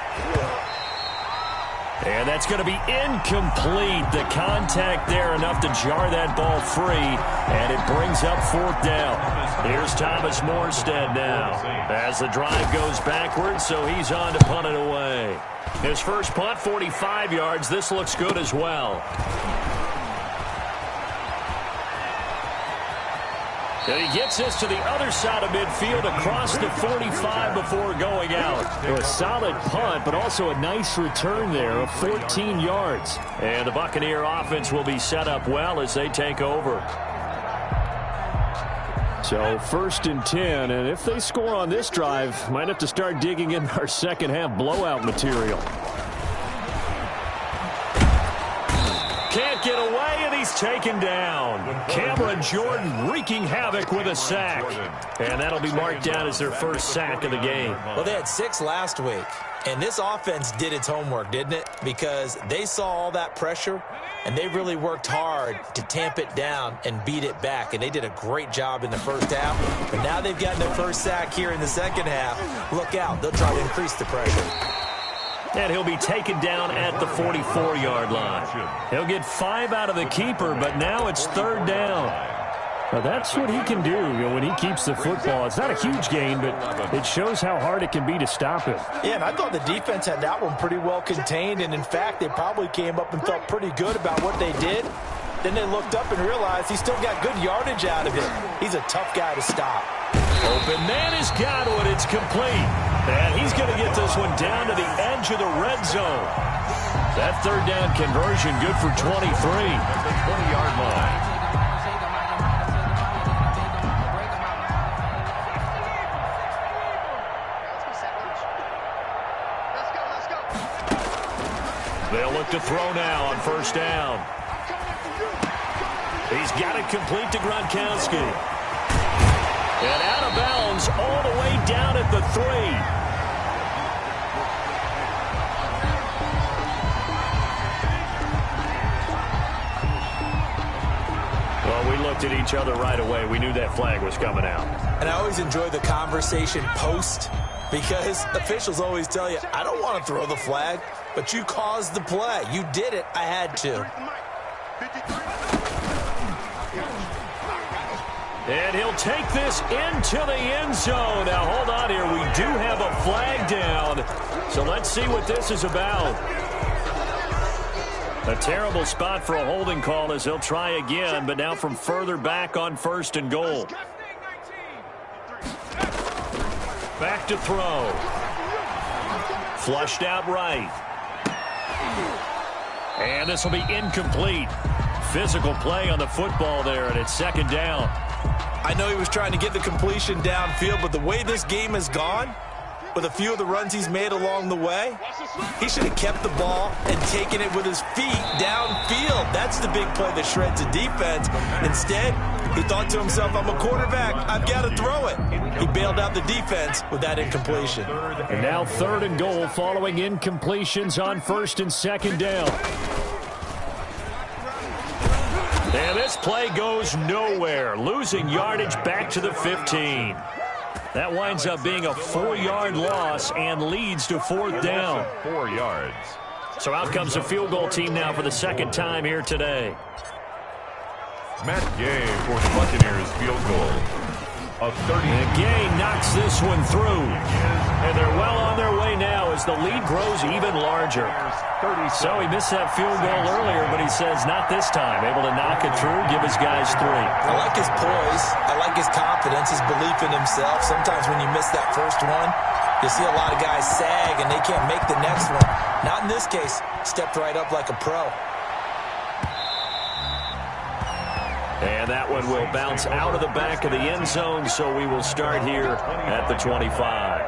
[SPEAKER 2] And that's going to be incomplete. The contact there enough to jar that ball free, and it brings up 4th down. Here's Thomas Morstead now as the drive goes backwards, so he's on to punt it away. His first punt, 45 yards. This looks good as well. And he gets this to the other side of midfield across the 45 before going out. A solid punt, but also a nice return there of 14 yards. And the Buccaneer offense will be set up well as they take over. So 1st and 10, and if they score on this drive, might have to start digging in our second half blowout material. Can't get away, and he's taken down. Cameron Jordan wreaking havoc with a sack. And that'll be marked down as their first sack of the game.
[SPEAKER 3] Well, they had 6 last week. And this offense did its homework, didn't it? Because they saw all that pressure, and they really worked hard to tamp it down and beat it back. And they did a great job in the first half. But now they've gotten their first sack here in the second half. Look out. They'll try to increase the pressure.
[SPEAKER 2] And he'll be taken down at the 44-yard line. He'll get 5 out of the keeper, but now it's 3rd down. Well, that's what he can do, when he keeps the football. It's not a huge gain, but it shows how hard it can be to stop him.
[SPEAKER 3] Yeah, and I thought the defense had that one pretty well contained, and in fact, they probably came up and felt pretty good about what they did. Then they looked up and realized he still got good yardage out of it. He's a tough guy to stop.
[SPEAKER 2] Open man has got one. It's complete. And he's going to get this one down to the edge of the red zone. That third down conversion good for 23.
[SPEAKER 4] At the 20-yard line.
[SPEAKER 2] They'll look to throw now on first down. He's got it complete to Gronkowski. And out of bounds all the way down at the 3. Well, we looked at each other right away. We knew that flag was coming out.
[SPEAKER 3] And I always enjoy the conversation post, because officials always tell you, I don't want to throw the flag, but you caused the play. You did it. I had to.
[SPEAKER 2] And he'll take this into the end zone. Now, hold on here. We do have a flag down. So let's see what this is about. A terrible spot for a holding call as they'll try again, but now from further back on first and goal. Back to throw. Flushed out right. And this will be incomplete. Physical play on the football there, and it's second down.
[SPEAKER 3] I know he was trying to get the completion downfield, but the way this game has gone, with a few of the runs he's made along the way, he should have kept the ball and taken it with his feet downfield. That's the big play that shreds a defense. Instead, he thought to himself, I'm a quarterback, I've got to throw it. He bailed out the defense with that incompletion.
[SPEAKER 2] And now third and goal following incompletions on first and second down. And this play goes nowhere, losing yardage back to the 15. That winds up being a 4-yard loss and leads to fourth down.
[SPEAKER 4] 4 yards.
[SPEAKER 2] So out comes the field goal team now for the second time here today.
[SPEAKER 4] Matt Gay for the Buccaneers field goal. A 30.
[SPEAKER 2] And Gay knocks this one through. And they're well on their way now as the lead grows even larger. So he missed that field goal earlier, but he says not this time. Able to knock it through, give his guys 3.
[SPEAKER 3] I like his poise. I like his confidence, his belief in himself. Sometimes when you miss that first one, you see a lot of guys sag and they can't make the next one. Not in this case. Stepped right up like a pro.
[SPEAKER 2] And that one will bounce out of the back of the end zone, so we will start here at the 25.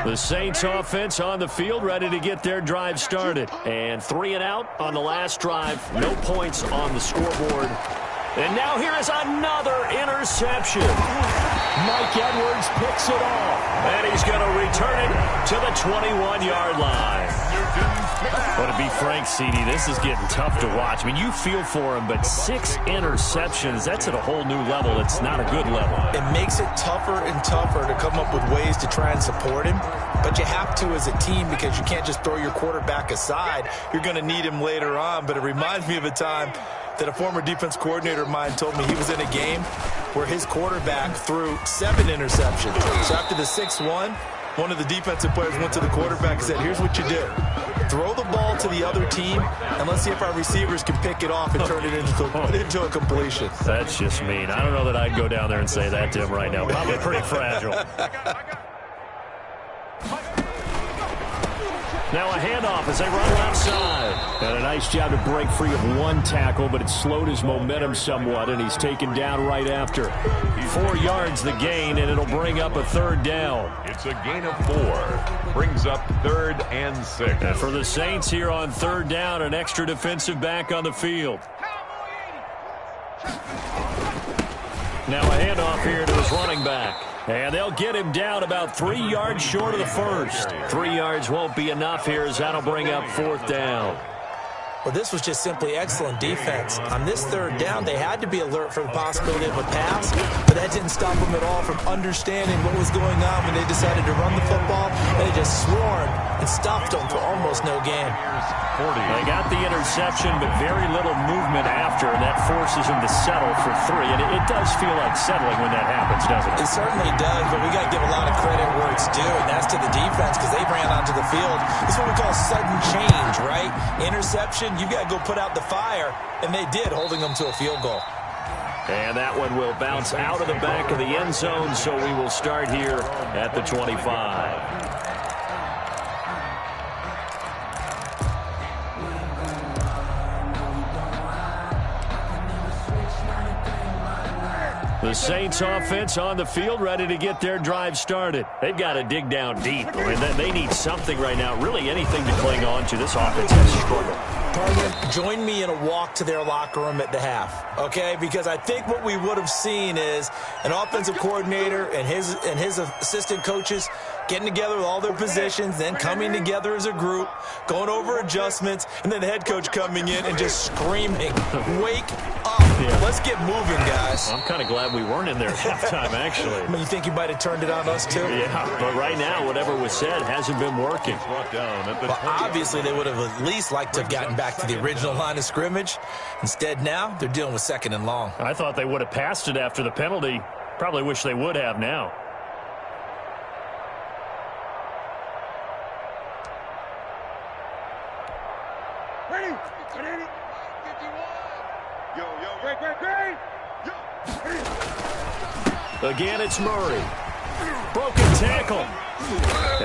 [SPEAKER 2] The Saints offense on the field, ready to get their drive started. And 3 and out on the last drive. No points on the scoreboard. And now here is another interception. Mike Edwards picks it off. And he's going to return it to the 21-yard line. But to be frank, CD, this is getting tough to watch. I mean, you feel for him, but 6 interceptions, that's at a whole new level. It's not a good level.
[SPEAKER 3] It makes it tougher and tougher to come up with ways to try and support him. But you have to as a team because you can't just throw your quarterback aside. You're going to need him later on. But it reminds me of a time that a former defense coordinator of mine told me he was in a game where his quarterback threw 7 interceptions. So after the 6-1, one of the defensive players went to the quarterback and said, here's what you do. Throw the ball to the other team, and let's see if our receivers can pick it off and turn it into a completion.
[SPEAKER 2] That's just mean. I don't know that I'd go down there and say that to him right now. Probably pretty fragile. Now a handoff as they run left side. And a nice job to break free of 1 tackle, but it slowed his momentum somewhat, and he's taken down right after. 4 yards the gain, and it'll bring up a third down.
[SPEAKER 4] It's a gain of 4. Brings up 3rd and 6.
[SPEAKER 2] And for the Saints here on third down, an extra defensive back on the field. Now a handoff here to his running back. And they'll get him down about 3 yards short of the first. 3 yards won't be enough here as that'll bring up fourth down.
[SPEAKER 3] Well, this was just simply excellent defense. On this third down, they had to be alert for the possibility of a pass, but that didn't stop them at all from understanding what was going on when they decided to run the football. They just swarmed and stopped them for almost no gain.
[SPEAKER 2] They got the interception, but very little movement after, and that forces them to settle for 3. And it does feel like settling when that happens, doesn't it?
[SPEAKER 3] It certainly does, but we got to give a lot of credit where it's due, and that's to the defense because they ran onto the field. It's what we call sudden change, right? Interception, you got to go put out the fire, and they did, holding them to a field goal.
[SPEAKER 2] And that one will bounce out of the back of the end zone, so we will start here at the 25. The Saints offense on the field, ready to get their drive started. They've got to dig down deep. I mean, they need something right now, really anything to cling on to. This offense has struggled.
[SPEAKER 3] Partner, join me in a walk to their locker room at the half, okay? Because I think what we would have seen is an offensive coordinator and his assistant coaches getting together with all their positions, then coming together as a group, going over adjustments, and then the head coach coming in and just screaming, "Wake up. Yeah. Let's get moving, guys."
[SPEAKER 2] I'm kind of glad we weren't in there at halftime, actually.
[SPEAKER 3] I mean, you think you might have turned it on us, too?
[SPEAKER 2] Yeah, but right now, whatever was said hasn't been working.
[SPEAKER 3] Well, obviously, they would have at least liked to have gotten back to the original line of scrimmage. Instead, now, they're dealing with 2nd and long.
[SPEAKER 2] I thought they would have passed it after the penalty. Probably wish they would have now.
[SPEAKER 5] Ready? Ready? 51.
[SPEAKER 2] Again, it's Murray. Broken tackle.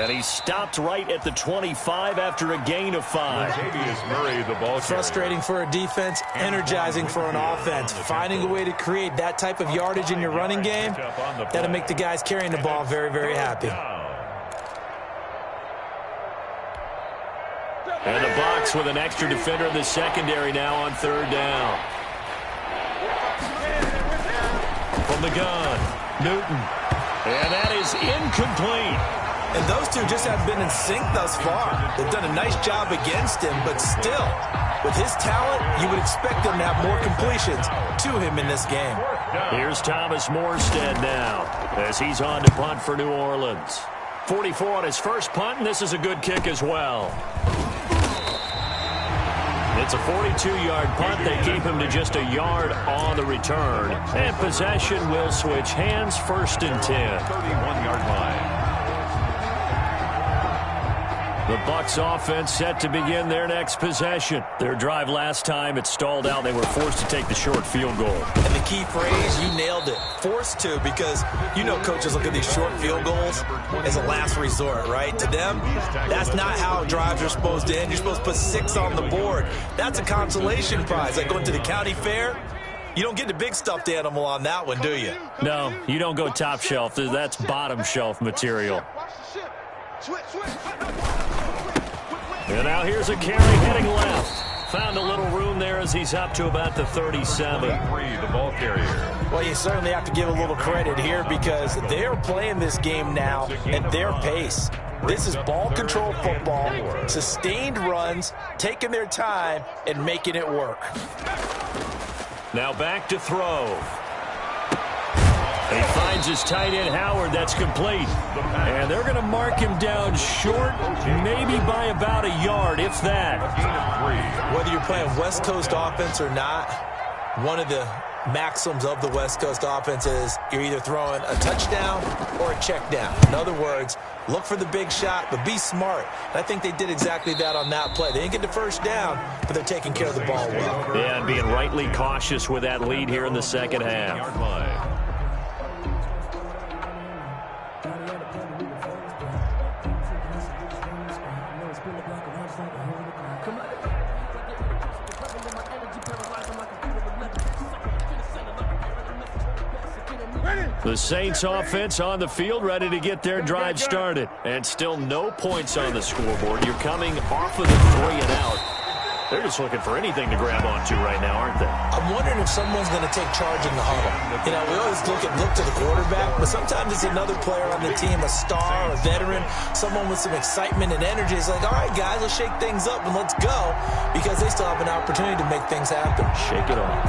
[SPEAKER 2] And he stopped right at the 25 after a gain of 5.
[SPEAKER 4] Murray, the ball
[SPEAKER 3] frustrating for a defense, energizing for an offense. Finding a way to create that type of yardage in your running game, that'll make the guys carrying the ball very, very happy.
[SPEAKER 2] And the Bucs with an extra defender in the secondary now on 3rd down. From the gun, Newton. And that is incomplete.
[SPEAKER 3] And those two just have been in sync thus far. They've done a nice job against him, but still, with his talent, you would expect them to have more completions to him in this game.
[SPEAKER 2] Here's Thomas Morstead now as he's on to punt for New Orleans. 44 on his first punt, and this is a good kick as well. It's a 42-yard punt. They keep him to just a yard on the return. And possession will switch hands, 1st and 10.
[SPEAKER 4] 31-yard line.
[SPEAKER 2] The Bucs offense set to begin their next possession. Their drive last time, it stalled out. They were forced to take the short field goal.
[SPEAKER 3] And the key phrase, you nailed it. Forced to, because you know coaches look at these short field goals as a last resort, right? To them, that's not how drives are supposed to end. You're supposed to put 6 on the board. That's a consolation prize. Like going to the county fair, you don't get the big stuffed animal on that one, do you?
[SPEAKER 2] No, you don't go top shelf. That's bottom shelf material. And now here's a carry heading left. Found a little room there as he's up to about the 37.
[SPEAKER 4] The ball carrier.
[SPEAKER 3] Well, you certainly have to give a little credit here because they're playing this game now at their pace. This is ball control football, sustained runs, taking their time, and making it work.
[SPEAKER 2] Now back to throw. He finds his tight end, Howard. That's complete. And they're going to mark him down short, maybe by about a yard, if that.
[SPEAKER 3] Whether you're playing West Coast offense or not, one of the maxims of the West Coast offense is you're either throwing a touchdown or a check down. In other words, look for the big shot, but be smart. And I think they did exactly that on that play. They didn't get the first down, but they're taking care of the ball well.
[SPEAKER 2] Yeah, and being rightly cautious with that lead here in the second half. The Saints offense on the field, ready to get their drive started. And still no points on the scoreboard. You're coming off of the 3 and out. They're just looking for anything to grab onto right now, aren't they?
[SPEAKER 3] I'm wondering if someone's going to take charge in the huddle. You know, we always look to the quarterback, but sometimes it's another player on the team, a star, a veteran, someone with some excitement and energy. It's like, all right, guys, let's shake things up and let's go, because they still have an opportunity to make things happen.
[SPEAKER 2] Shake it off.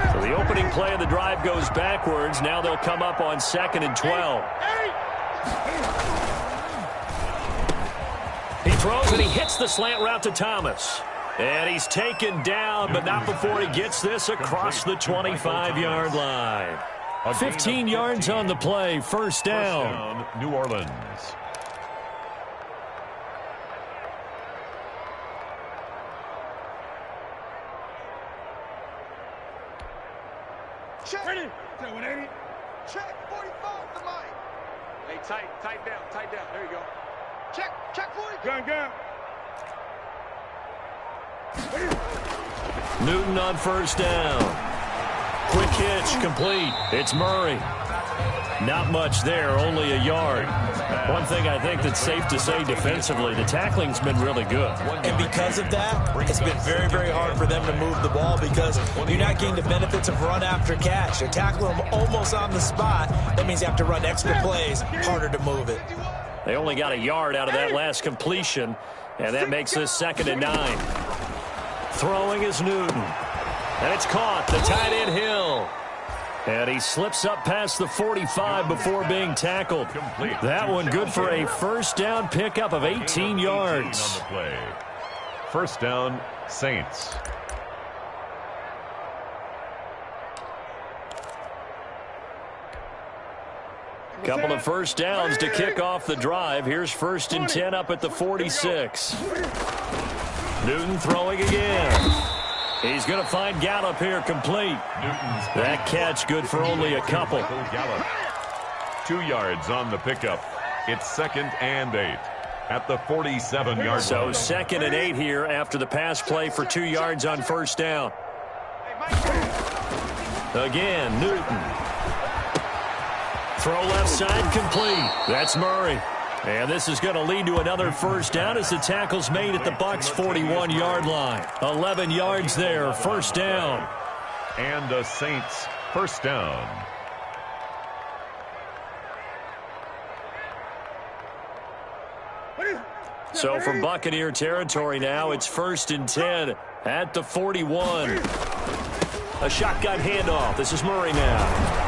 [SPEAKER 2] So the opening play of the drive goes backwards. Now they'll come up on 2nd and 12. He throws and he hits the slant route to Thomas. And he's taken down, but not before he gets this across the 25-yard line. 15 yards on the play, first down.
[SPEAKER 4] New Orleans.
[SPEAKER 5] Check. Ready. 180. Check. 45 to Mike. Hey, tight down. There you go. Check 40. Gun.
[SPEAKER 2] Newton on first down. Quick hitch, complete. It's Murray. Not much there, only a yard. One thing I think that's safe to say defensively, the tackling's been really good.
[SPEAKER 3] And because of that, it's been very, very hard for them to move the ball, because you're not getting the benefits of run after catch. You're tackling them almost on the spot. That means you have to run extra plays, harder to move it.
[SPEAKER 2] They only got a yard out of that last completion, and that makes this 2nd and 9. Throwing is Newton. And it's caught, the tight end Hill. And he slips up past the 45 before being tackled. That one good for a first down pickup of 18 yards.
[SPEAKER 4] On the play. First down, Saints.
[SPEAKER 2] Couple of first downs to kick off the drive. Here's 1st and 10 up at the 46. Newton throwing again. He's going to find Gallup here, complete. That catch good for only a couple.
[SPEAKER 4] Gallup. 2 yards on the pickup. It's 2nd and 8 at the 47-yard line.
[SPEAKER 2] So 2nd and 8 here after the pass play for 2 yards on first down. Again, Newton. Throw left side, complete. That's Murray. And this is going to lead to another first down as the tackle's made at the Bucs 41-yard line. 11 yards there, first down.
[SPEAKER 4] And the Saints first down.
[SPEAKER 2] So from Buccaneer territory now, it's 1st and 10 at the 41. A shotgun handoff. This is Murray now.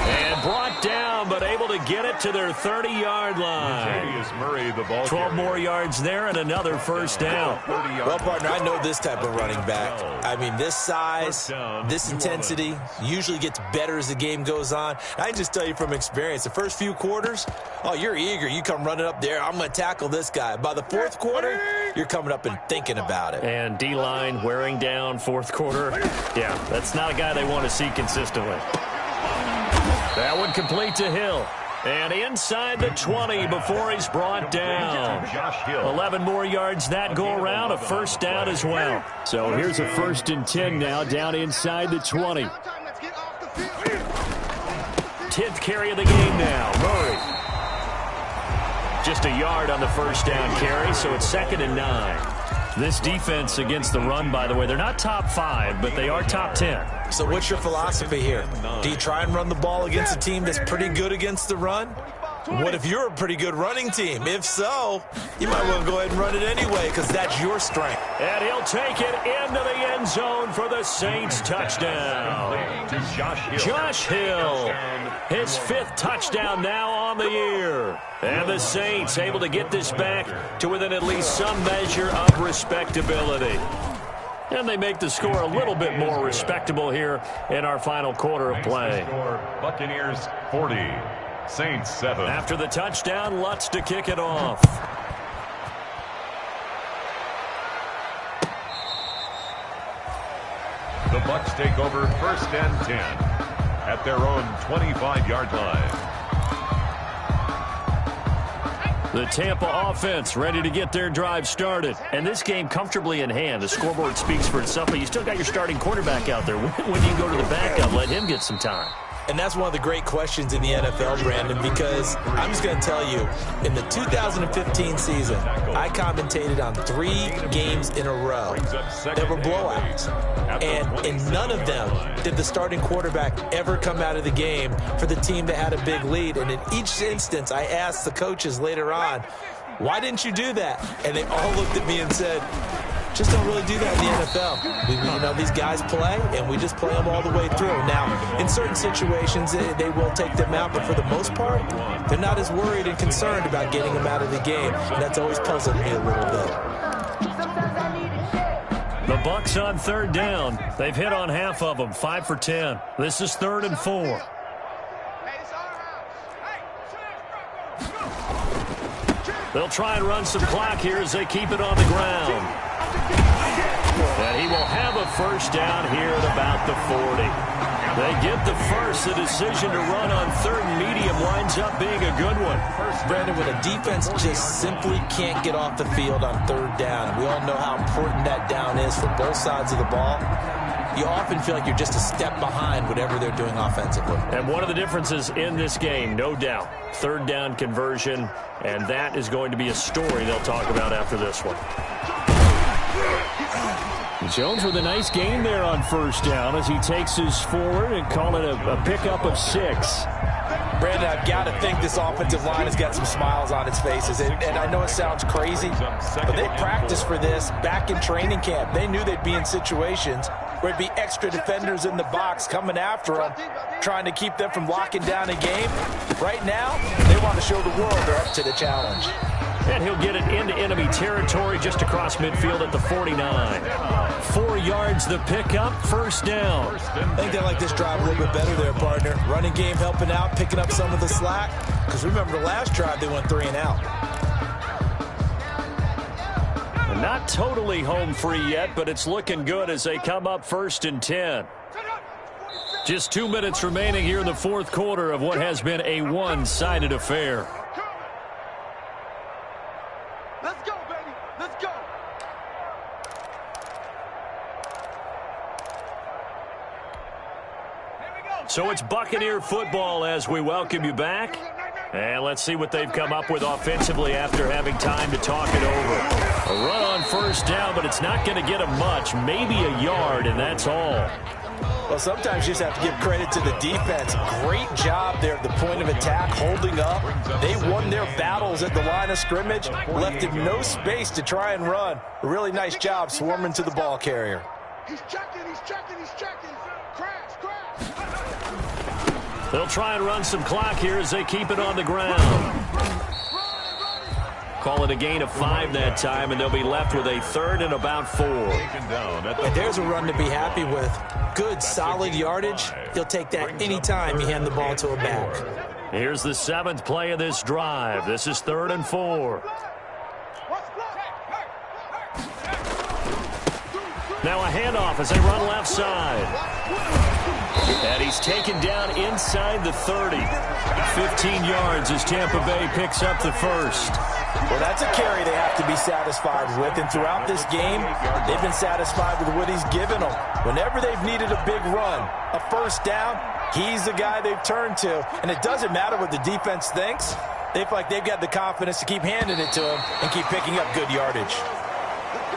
[SPEAKER 2] And brought down, but able to get it to their 30-yard line.
[SPEAKER 4] Murray, the ball
[SPEAKER 2] 12 more yards there and another first down.
[SPEAKER 3] Well, partner, I know this type of running back. I mean, this size, this intensity usually gets better as the game goes on. I can just tell you from experience, the first few quarters, oh, you're eager. You come running up there, I'm going to tackle this guy. By the 4th quarter, you're coming up and thinking about it.
[SPEAKER 2] And D-line wearing down 4th quarter. Yeah, that's not a guy they want to see consistently. That one complete to Hill. And inside the 20 before he's brought down. 11 more yards that go around, a first down as well. So here's a 1st and 10 now down inside the 20. 10th carry of the game now, Murray. Just a yard on the first down carry, so it's 2nd and 9. This defense against the run, by the way, they're not top 5, but they are top 10.
[SPEAKER 3] So what's your philosophy here? Do you try and run the ball against a team that's pretty good against the run? What if you're a pretty good running team? If so, you might want to go ahead and run it anyway, because that's your strength.
[SPEAKER 2] And he'll take it into the end zone for the Saints touchdown. Josh Hill, his 5th touchdown now on the year. And the Saints able to get this back to within at least some measure of respectability. And they make the score a little bit more respectable here in our final quarter of play.
[SPEAKER 4] Buccaneers 40, Saints 7.
[SPEAKER 2] After the touchdown, Lutz to kick it off.
[SPEAKER 4] The Bucs take over 1st and 10 at their own 25-yard line.
[SPEAKER 2] The Tampa offense ready to get their drive started. And this game comfortably in hand. The scoreboard speaks for itself, but you still got your starting quarterback out there. When you go to the backup, let him get some time.
[SPEAKER 3] And that's one of the great questions in the NFL, Brandon, because I'm just going to tell you, in the 2015 season, I commentated on 3 games in a row that were blowouts. And in none of them did the starting quarterback ever come out of the game for the team that had a big lead. And in each instance, I asked the coaches later on, why didn't you do that? And they all looked at me and said, just don't really do that in the NFL. These guys play, and we just play them all the way through. Now, in certain situations, they will take them out, but for the most part, they're not as worried and concerned about getting them out of the game. And that's always puzzled me a little bit.
[SPEAKER 2] The Bucs on 3rd down. They've hit on half of them, 5 for 10. This is 3rd and 4. They'll try and run some clock here as they keep it on the ground. And he will have a first down here at about the 40. They get the first. The decision to run on 3rd and medium winds up being a good one.
[SPEAKER 3] Brandon, when a defense just simply can't get off the field on 3rd down, we all know how important that down is for both sides of the ball. You often feel like you're just a step behind whatever they're doing offensively.
[SPEAKER 2] And one of the differences in this game, no doubt, 3rd down conversion, and that is going to be a story they'll talk about after this one. Jones with a nice gain there on 1st down as he takes his forward and call it a pickup of 6.
[SPEAKER 3] Brandon, I've got to think this offensive line has got some smiles on its faces. And I know it sounds crazy, but they practiced for this back in training camp. They knew they'd be in situations where it'd be extra defenders in the box coming after them, trying to keep them from locking down a game. Right now, they want to show the world they're up to the challenge.
[SPEAKER 2] And he'll get it into enemy territory just across midfield at the 49. 4 yards the pickup, 1st down.
[SPEAKER 3] I think they like this drive a little bit better there, partner. Running game helping out, picking up some of the slack. Because remember, the last drive they went 3 and out.
[SPEAKER 2] Not totally home free yet, but it's looking good as they come up 1st and 10. Just 2 minutes remaining here in the 4th quarter of what has been a one-sided affair.
[SPEAKER 5] Let's go, baby. Let's go.
[SPEAKER 2] So it's Buccaneer football as we welcome you back. And let's see what they've come up with offensively after having time to talk it over. A run on 1st down, but it's not going to get them much. Maybe a yard, and that's all.
[SPEAKER 3] Well, sometimes you just have to give credit to the defense. Great job there at the point of attack, holding up. They won their battles at the line of scrimmage, left him no space to try and run. A really nice job swarming to the ball carrier.
[SPEAKER 5] He's checking. Crash.
[SPEAKER 2] They'll try and run some clock here as they keep it on the ground. Call it a gain of 5 that time, and they'll be left with a 3rd and about 4.
[SPEAKER 3] And there's a run to be happy with. Good, solid yardage. He'll take that anytime you hand the ball to a back.
[SPEAKER 2] Here's the 7th play of this drive. This is 3rd and 4. Now a handoff as they run left side. And he's taken down inside the 30. 15 yards as Tampa Bay picks up the first.
[SPEAKER 3] Well, that's a carry they have to be satisfied with. And throughout this game, they've been satisfied with what he's given them. Whenever they've needed a big run, a first down, he's the guy they've turned to. And it doesn't matter what the defense thinks. They feel like they've got the confidence to keep handing it to him and keep picking up good yardage.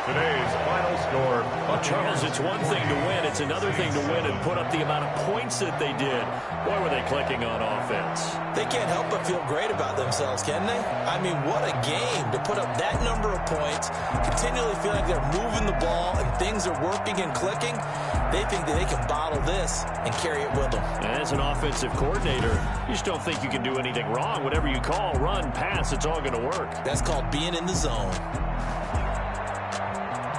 [SPEAKER 4] Today's final score.
[SPEAKER 2] Charles, it's one thing to win. It's another thing to win and put up the amount of points that they did. Boy, were they clicking on offense.
[SPEAKER 3] They can't help but feel great about themselves, can they? I mean, what a game to put up that number of points, continually feel like they're moving the ball and things are working and clicking. They think that they can bottle this and carry it with them.
[SPEAKER 2] As an offensive coordinator, you just don't think you can do anything wrong. Whatever you call, run, pass, it's all going to work.
[SPEAKER 3] That's called being in the zone.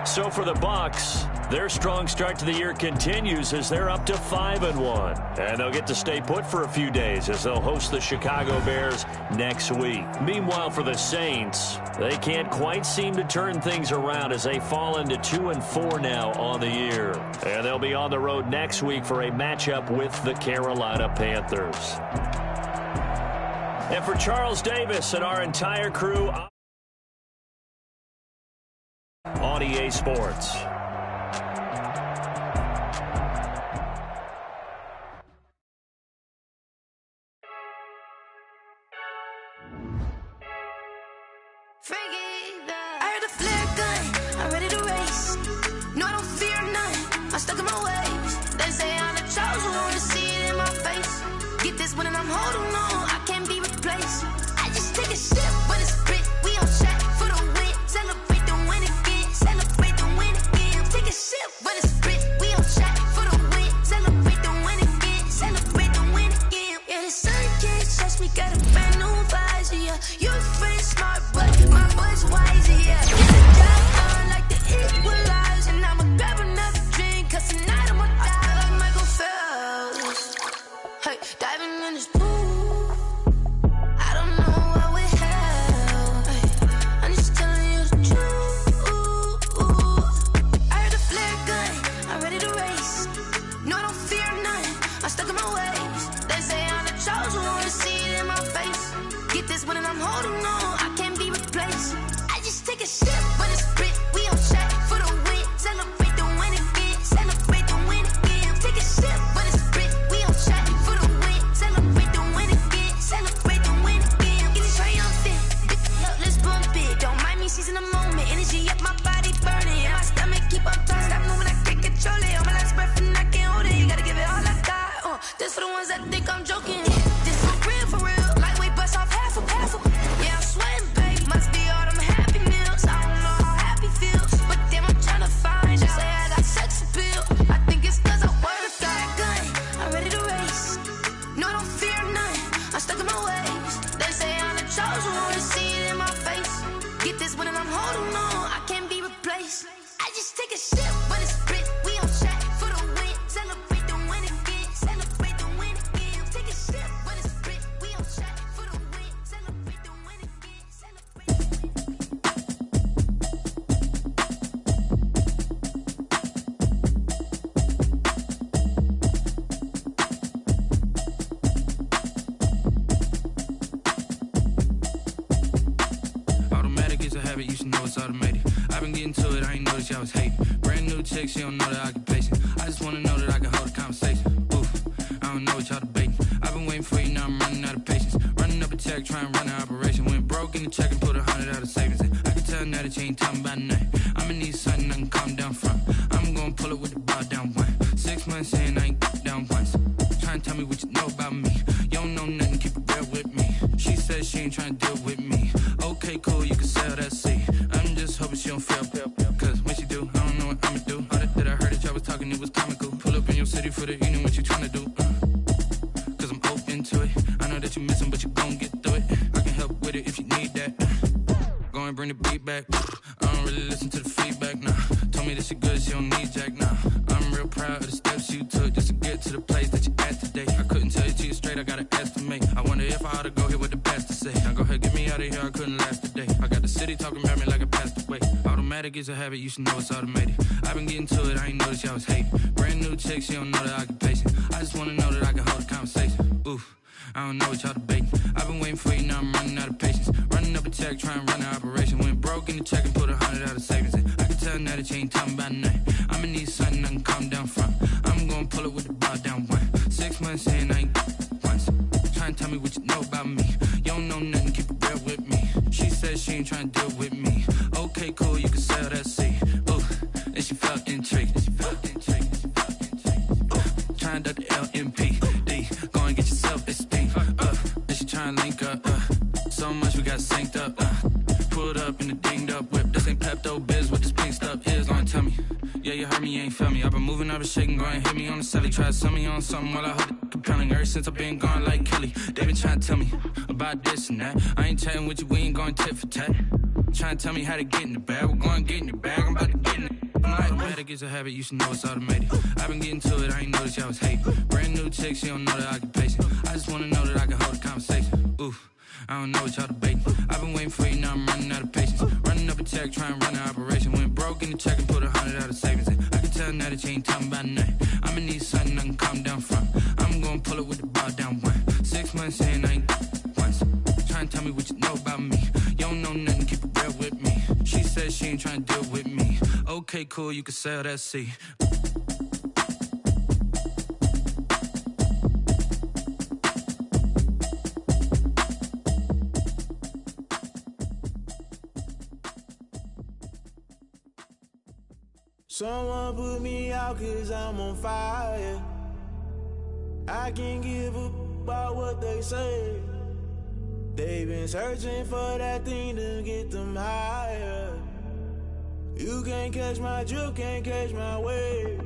[SPEAKER 2] So for the Bucs, their strong start to the year continues as they're up to 5-1. And they'll get to stay put for a few days as they'll host the Chicago Bears next week. Meanwhile, for the Saints, they can't quite seem to turn things around as they fall into 2-4 now on the year. And they'll be on the road next week for a matchup with the Carolina Panthers. And for Charles Davis and our entire crew on EA Sports.
[SPEAKER 1] stuck in my ways. They say I'm the chosen one, to see it in my face. Get this when I'm holding on, I can't be replaced. I just take a sip when it's split. We on track for the win. Celebrate the win again. Celebrate the win again. Take a sip when it's split. We on track for the win. Celebrate the win again. Celebrate the win again. Yeah, the sun can't touch me. Got a brand new visor. Yeah, you're friend smart, but my boy's wiser. Yeah, get the job done like the equalizer. And I'ma grab another drink, 'cause tonight I'ma die like Michael Phelps. Hey, diving in this pool. I don't know what we have. Hey, I'm just telling you the truth. I heard a flare gun, I'm ready to race. No, I don't fear none, I'm stuck in my ways. They say I'm the chosen one, to see it in my face. Get this when I'm holding on, I can't be replaced. I just take a sip when it's split. We on track for the win. Celebrate the win again. Celebrate the win again. Take a sip when it's split. We on track for the win. Celebrate the win again. Celebrate the win again. Get it triumphant. Let's bump it. Don't mind me seizing the moment. Energy up, my body burning. And my stomach keep up talking. Stop moving, I can't control it. On my last breath and I can't hold it. You gotta give it all I got. This for the ones that think I'm joking. This for real. Lightweight bust off half a. Yeah, I'm sweating, babe. Must be all them happy meals. I don't know how happy feels, but damn, I'm trying to find. They say I got sex appeal. I think it's 'cause I wear a flag gun. I'm ready to race. No, I don't fear none. I'm stuck in my ways. They say I'm the chosen one, to see it in my face. Get this when I'm holding on, I can't be replaced. I just take a sip when it's split. We on track for the win. Celebrate the win again. Celebrate the win again. Take a sip when it's split. We on track for the win. Celebrate the win again. Celebrate the win.
[SPEAKER 6] Automatic is a habit, you should know it's automated. I've been getting to it, I ain't noticed y'all was hating. Brand new chick, she don't know the occupation. I just wanna know that I can hold a conversation. Oof, I don't know what y'all debating. I've been waiting for you, now I'm running out of patience. Running up a check, trying to run an operation. Went broke in the check and put 100 out of savings in. I can tell now that you ain't talking about nothing. I'ma need something I can calm down from. I'm gonna pull it with the bar down one. 6 months in, I ain't down once. Trying to tell me what you know about me. You don't know nothing, keep it real with me. She says she ain't trying to deal with me. Okay, cool, you can sell that seat. I'm just hoping she don't fail. 'Cause when she do, I don't know what I'ma do. All that I heard that y'all was talking, it was comical. Pull up in your city for the evening, what you trying to do? 'Cause I'm open to it. I know that you missing, but you gon' get through it. I can help with it if you need that. Go and bring the beat back. I don't really listen to the feedback, nah. Told me that she good, she don't need jack, nah. I'm real proud of the steps you took just to get to the place that you at today. I couldn't tell you to you straight, I gotta estimate. I wonder if I ought to go here with the best to say. Now go ahead, get me out of here, I couldn't last today. I got the city talking about me like I passed away. Automatic is a habit, you should know it's automated. I've been getting to it, I ain't noticed y'all was hating. Brand new chick, she don't know the occupation. I just wanna know that I can hold a conversation. Oof, I don't know what y'all debating. I've been waiting for you, now I'm running out of patience. Running up a check, trying to run an operation. Went broke in the check and put 100 out of savings in. I can tell now that you ain't talking about nothing. I'ma need something I can calm down from. I'm gonna pull it with the bar down one. 6 months in, I ain't once. Trying to tell me what you know about me. You don't know nothing, keep it real with me. She says she ain't trying to deal with me. Okay, cool, you can sell that seat. Ooh, and she felt intrigued. Trying to duck the LMPD. Go and get yourself esteemed. And she trying to link up. So much we got synced up. Pulled up in the dinged up whip. This ain't Pepto Biz, what this pink stuff is. Don't tell me. Yeah, you heard me, you ain't feel me. I've been moving, I've been shaking, go and hit me on the celly. Try to sell me on something while I hold it compelling. Ever since I've been gone like Kelly, they been trying to tell me about this and that. I ain't chatting with you, we ain't going tit for tat. Trying to tell me how to get in the bag. We're going to get in the bag, I'm about to get in it. Automatic is a habit, you should know it's automated. I've been getting to it, I ain't noticed y'all was hating. Brand new chick, she don't know the occupation. I just wanna know that I can hold a conversation. Oof, I don't know what y'all debating. I've been waiting for you, now I'm running out of patience. Running up a check, trying to run an operation. Went broke in the check and put 100 out of savings in. I can tell now that you ain't talking about nothing. I'ma need something I can calm down from. I'm gonna pull it with the bar down one. 6 months in, I ain't once. Trying to tell me what you know about me. You don't know nothing, keep it real with me. She says she ain't trying to deal with me. Okay, cool, you can sell that seat.
[SPEAKER 7] Someone put me out 'cause I'm on fire. I can't give up about what they say. They've been searching for that thing to get them higher. You can't catch my drift, can't catch my wave.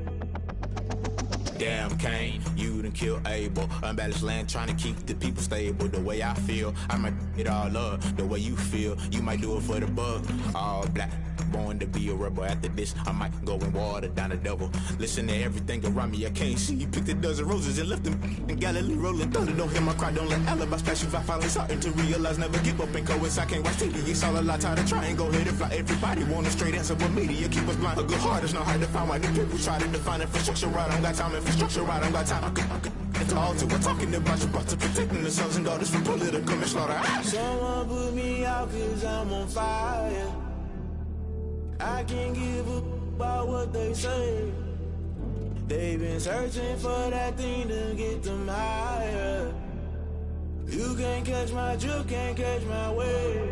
[SPEAKER 8] Damn, Kane, you done killed Abel. Unbalanced land, trying to keep the people stable. The way I feel, I might it all up. The way you feel, you might do it for the buck. All black, born to be a rebel. After this, I might go and water down the devil. Listen to everything around me, I can't see. Picked a dozen roses and left them in Galilee rolling thunder. Don't hear my cry, don't let alibis pass you. I finally starting to realize, never give up and coincide. Can't watch TV, it's all a lot. Tired of trying, go ahead and fly. Everybody want a straight answer, but media keep us blind. A good heart is not hard to find. Why the people try to define infrastructure right? I don't got time, infrastructure right, I don't got time. I could it's all to we're talking about you, about to protecting the sons and daughters from political manslaughter.
[SPEAKER 7] Someone put me out 'cause I'm on fire. I can't give up about what they say. They've been searching for that thing to get them higher. You can't catch my drift, can't catch my wave.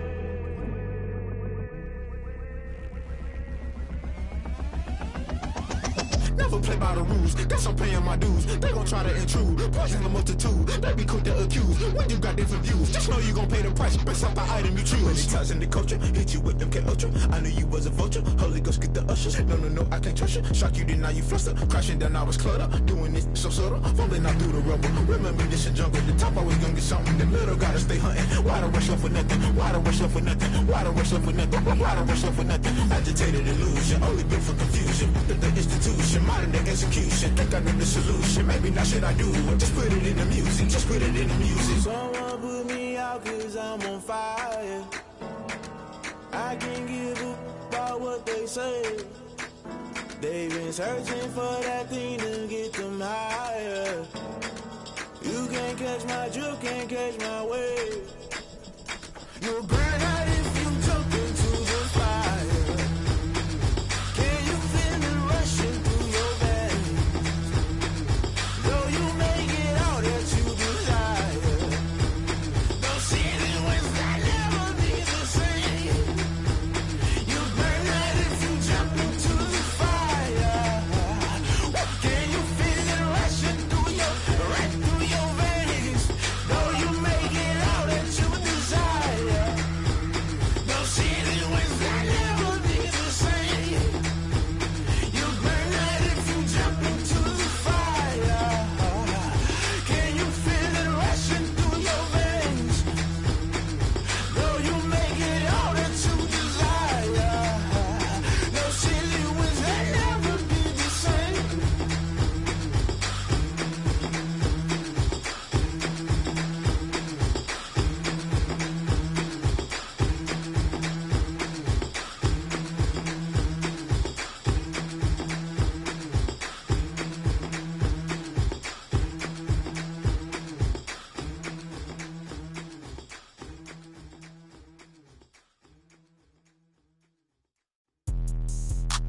[SPEAKER 8] Never play by the rules, guess I'm paying my dues. They gon' try to intrude, poison the multitude. They be quick to accuse, when you got different views. Just know you gon' pay the price, based off the item you choose. Many ties in the culture, hit you with them K-Ultra. I knew you was a vulture, Holy Ghost get the ushers. No, I can't trust you. Shock you, then now you fluster. Crashing down, I was cluttered. Doing this so subtle, falling out through the rubble. Remember this in jungle, the top I was gonna get something. The middle gotta stay hunting. Why the rush left for nothing? Why the rush left for nothing? Why the rush left for nothing? Why the rush left for nothing? Agitated illusion, only built for confusion. The institution, modern day execution. Think I know the solution. Maybe not should I do it? Just put it in the music. Just put it in the music.
[SPEAKER 7] Someone put me out 'cause I'm on fire. I can't give up about what they say. They've been searching for that thing to get them higher. You can't catch my drift, can't catch my wave. You'll burn out if you jump into the fire. Can you feel it rushing through your veins? Though you make it all that you desire. Those city winds that never be the same. You burn out if you jump into the fire. Can you feel it rushing right through your veins? Though you make it all that you desire. Those city winds that never be the same. You burn out if you jump into the fire. Can you feel it rushing through your veins? Though you make it all that you desire. Those city winds that never be the same.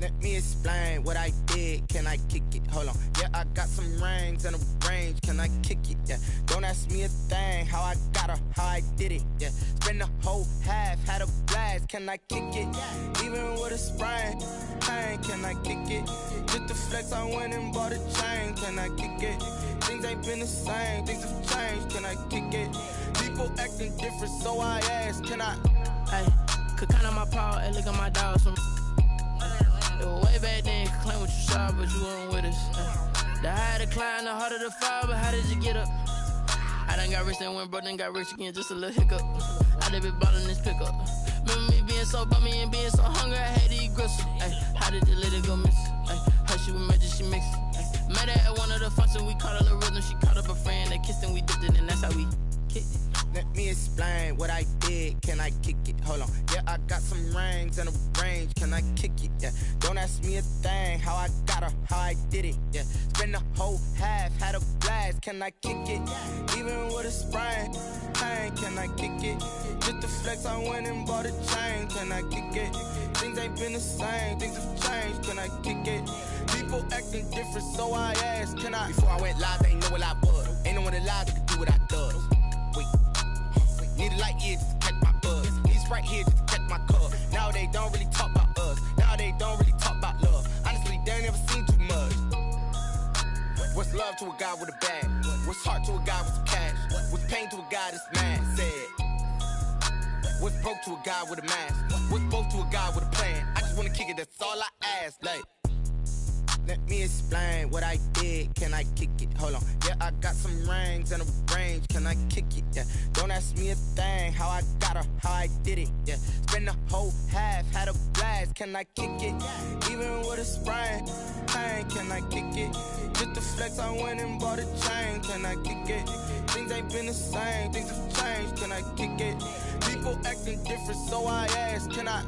[SPEAKER 9] Let me explain what I did. Can I kick it? Hold on. Yeah, I got some rings and a range. Can I kick it? Yeah. Don't ask me a thing. How I got her, how I did it. Yeah. Spend the whole half, had a blast. Can I kick it? Even with a sprain. Pain, can I kick it? Just the flex, I went and bought a chain. Can I kick it? Things ain't been the same. Things have changed. Can I kick it? People acting different, so I ask. Can I?
[SPEAKER 10] Hey, could count on my power and look at my dogs from. Way back then, you could claim what you saw, but you weren't with us. The higher the climb, the harder the fall, but how did you get up? I done got rich and went broke, then got rich again, just a little hiccup. I done been ballin' this pickup. Remember me being so bummy and being so hungry, I had to eat gristle. How did the lady go miss? How she was magic, she mixed. Met her at one of the functions, we caught a little rhythm. She caught up a friend, they kissed and we dipped it, and that's how we kicked it.
[SPEAKER 9] Let me explain what I did. Can I kick it? Hold on. Yeah, I got some rings and a range. Can I kick it? Yeah. Don't ask me a thing. How I got her, how I did it. Yeah. Spend the whole half, had a blast. Can I kick it? Even with a sprain. Pain, can I kick it? Just the flex, I went and bought a chain. Can I kick it? Things ain't been the same. Things have changed. Can I kick it? People acting different, so I asked. Can I? Before I went live, they ain't know what I was. Ain't no one alive that could do what I does. Wait. Need a light here just to catch my buzz. Need right here just to catch my cup. Now they don't really talk about us. Now they don't really talk about love. Honestly, they love to a guy with a bag? What's heart to a guy with some cash? What's pain to a guy that's mad? Said. What's broke to a guy with a mask? What's both to a guy with a plan? I just wanna kick it, that's all I ask. Like, let me explain what I did. Can I kick it? Hold on. Yeah, I got some rings and a range. Can I kick it? Yeah. Don't ask me a thing. How I got her, how I did it. Yeah. Spend the whole half, had a blast. Can I kick it? Even with a sprain, pain. Can I kick it? Just to flex, I went and bought a chain. Can I kick it? Things ain't been the same. Things have changed. Can I kick it? People acting different, so I ask. Can I?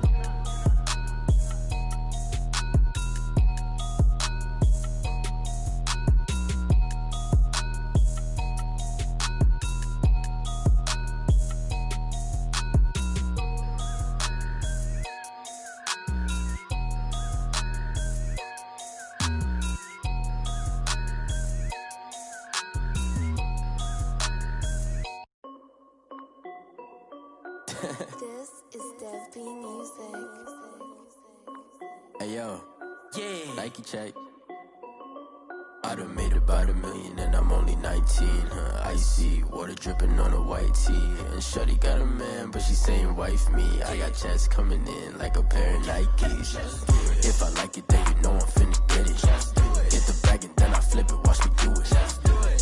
[SPEAKER 11] This is Dev B Music.
[SPEAKER 12] Hey yo, yeah. Nike check. I done made about $1 million and I'm only 19. Icy water dripping on a white tee. And shorty got a man, but she saying wife me. I got checks coming in like a pair of Nikes. If I like it, then you know I'm finna get it. Get the bag and then I flip it. Watch me do it.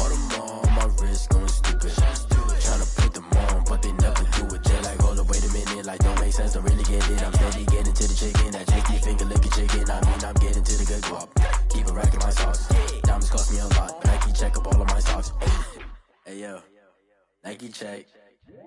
[SPEAKER 12] All them on my wrist going stupid. Tryna put them on, but they never do it. They're like, hold up, wait a minute. Like, don't make sense, don't really get it. I'm steady getting to the chicken. That chicky finger licking chicken. I mean, I'm getting to the good guap. Keep it racking my sauce. Diamonds cost me a lot. Nike check up all of my socks. Hey yo, Nike check.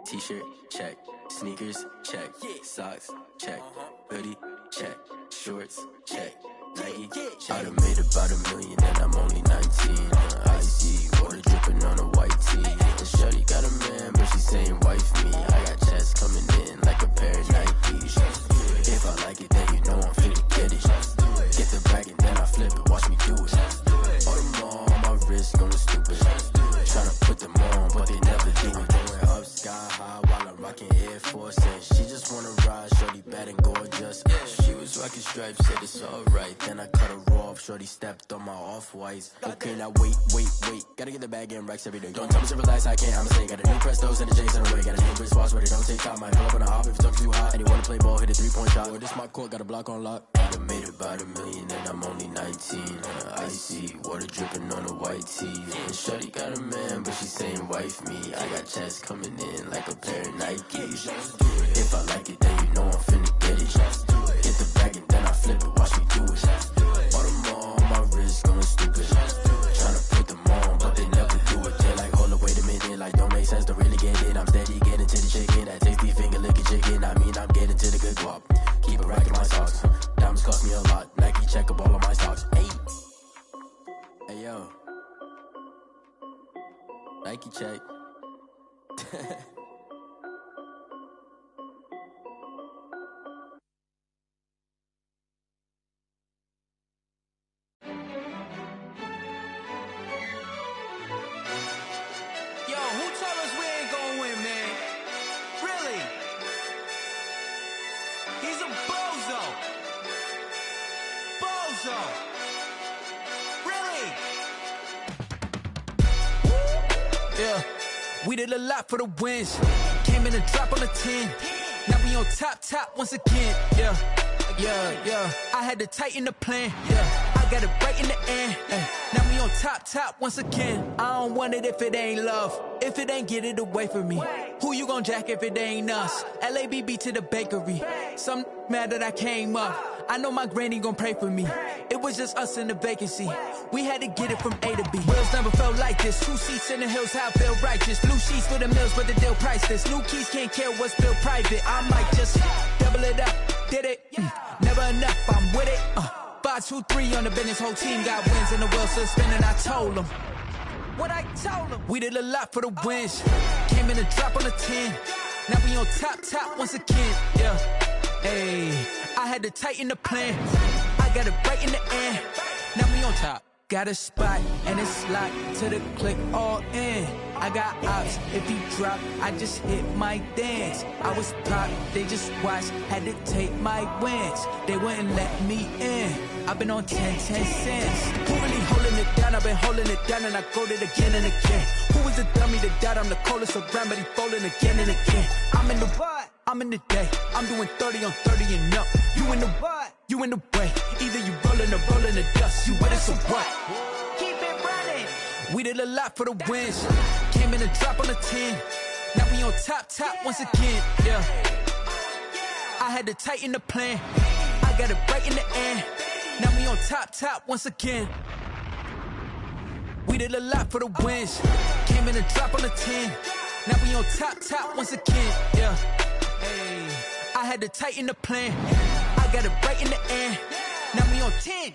[SPEAKER 12] T-shirt check. Sneakers check. Socks check. Hoodie check. Shorts check. Nike check. I done made about $1 million and I'm only 19. Icy water dripping on a white tee. And shorty got a man, but she saying wife me. I got checks coming in like a pair of Nikes. If I like it, then you know I'm finna get it. Get the bag and then I flip it. Watch me do it. All them on my wrist going stupid. Tryna put them on, but they never do it. Going up sky high while I'm rocking Air Force. And she just wanna ride, shorty bad and gorgeous. She was rocking stripes, said it's alright. Then I cut her off, shorty stepped on my off-whites. Okay, now wait. Gotta get the bag and racks every day. Don't tell me to relax, I can't, I'ma say. Got a new Prestos and a J's in the way. Got a new wristwatch, but it don't take time. Might pull up on a hop if it's talking too hot. And you wanna play ball, hit a 3-point shot. Well, this my court, got a block on lock. I done made about $1 million and I'm only 19. Icy water dripping on a white tee. And shorty got a man, but she saying wife me. I got checks coming in like a pair of Nikes. If I like it, then you know I'm finna get it. Get the bag and then I flip it. Watch me do it. All them on my wrist going stupid. Tryna put them on, but they never do it. They're like, hold up, wait a minute. Like, don't make sense, don't really get it. I'm steady getting to the chicken. That tasty finger licking chicken. I mean, I'm getting to the good guap. Keep it racking my socks. Diamonds cost me a lot. Nike check up all of my socks. Hey yo, Nike check.
[SPEAKER 13] Yo, who told us we ain't gonna win, man? Really? He's a bozo. Bozo. Really? Yeah, we did a lot for the wins. Came in a drop on a 10. Now we on top once again. Yeah. I had to tighten the plan. Yeah, I got it right in the end. Now we on top once again. I don't want it if it ain't love. If it ain't, get it away from me. Who you gon' jack if it ain't us? LABB to the bakery. Some mad that I came up. I know my granny gon' pray for me. It was just us in the vacancy. We had to get it from A to B. Wheels never felt like this. 2 seats in the hills, how I feel righteous. Blue sheets for the mills, but the deal priceless. New keys can't care what's built private. I might just double it up. Did it? Never enough, I'm with it. 5, 2, 3 on the business. Whole team got wins and the world still spinning. I told them what I told them. We did a lot for the wins. Came in a drop on a 10. Now we on top once again. Yeah. Hey, I had to tighten the plan. I got it right in the end. Now we on top. Got a spot and it's locked to the click all in. I got ops, if he drop, I just hit my dance. I was pop, they just watched, had to take my wins. They wouldn't let me in. I've been on 10 cents. Who really holding it down? I've been holding it down and I go it again and again. Who was the dummy that died? I'm the coldest around, but he folding again and again. I'm in the what? I'm in the day. I'm doing 30 on 30 and up. You in the what? You in the way. Either you rolling or rolling the dust. You with us or what? Keep it running. We did a lot for the wins. Came in a drop on the 10. Now we on top once again. Yeah. I had to tighten the plan. I got it right in the end. Now we on top once again. We did a lot for the wins. Came in a drop on the 10. Now we on top once again. Yeah. Hey. I had to tighten the plan. I got it right in the end. Now we on 10.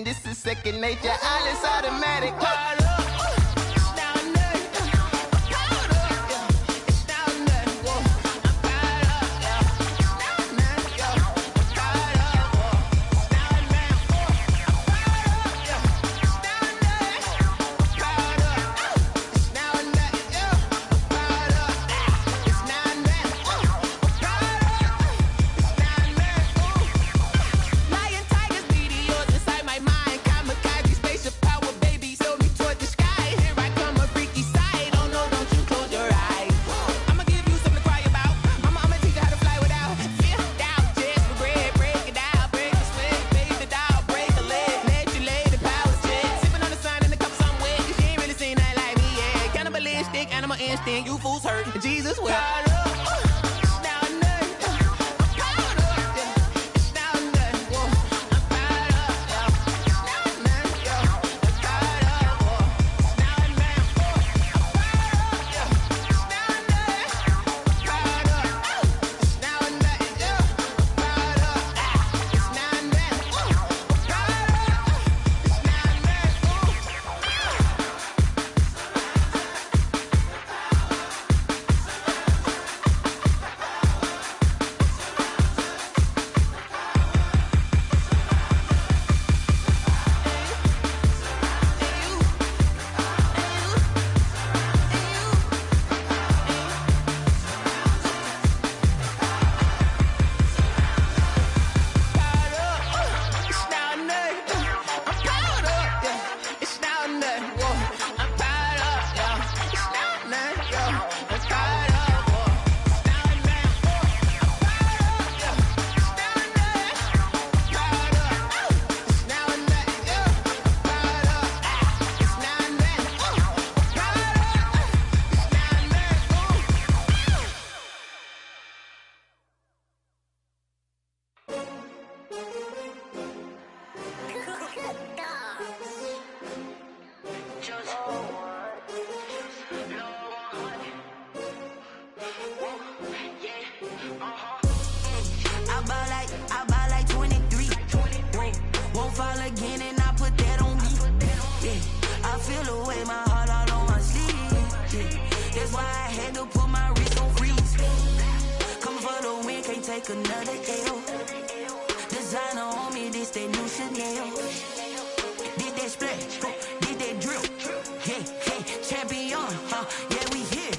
[SPEAKER 9] This is second nature, all is automatic. You fools hurt. Jesus will.
[SPEAKER 1] Another L. Designer on me, this they new Chanel.
[SPEAKER 10] split, did that drill. Yeah, champion, yeah, we here.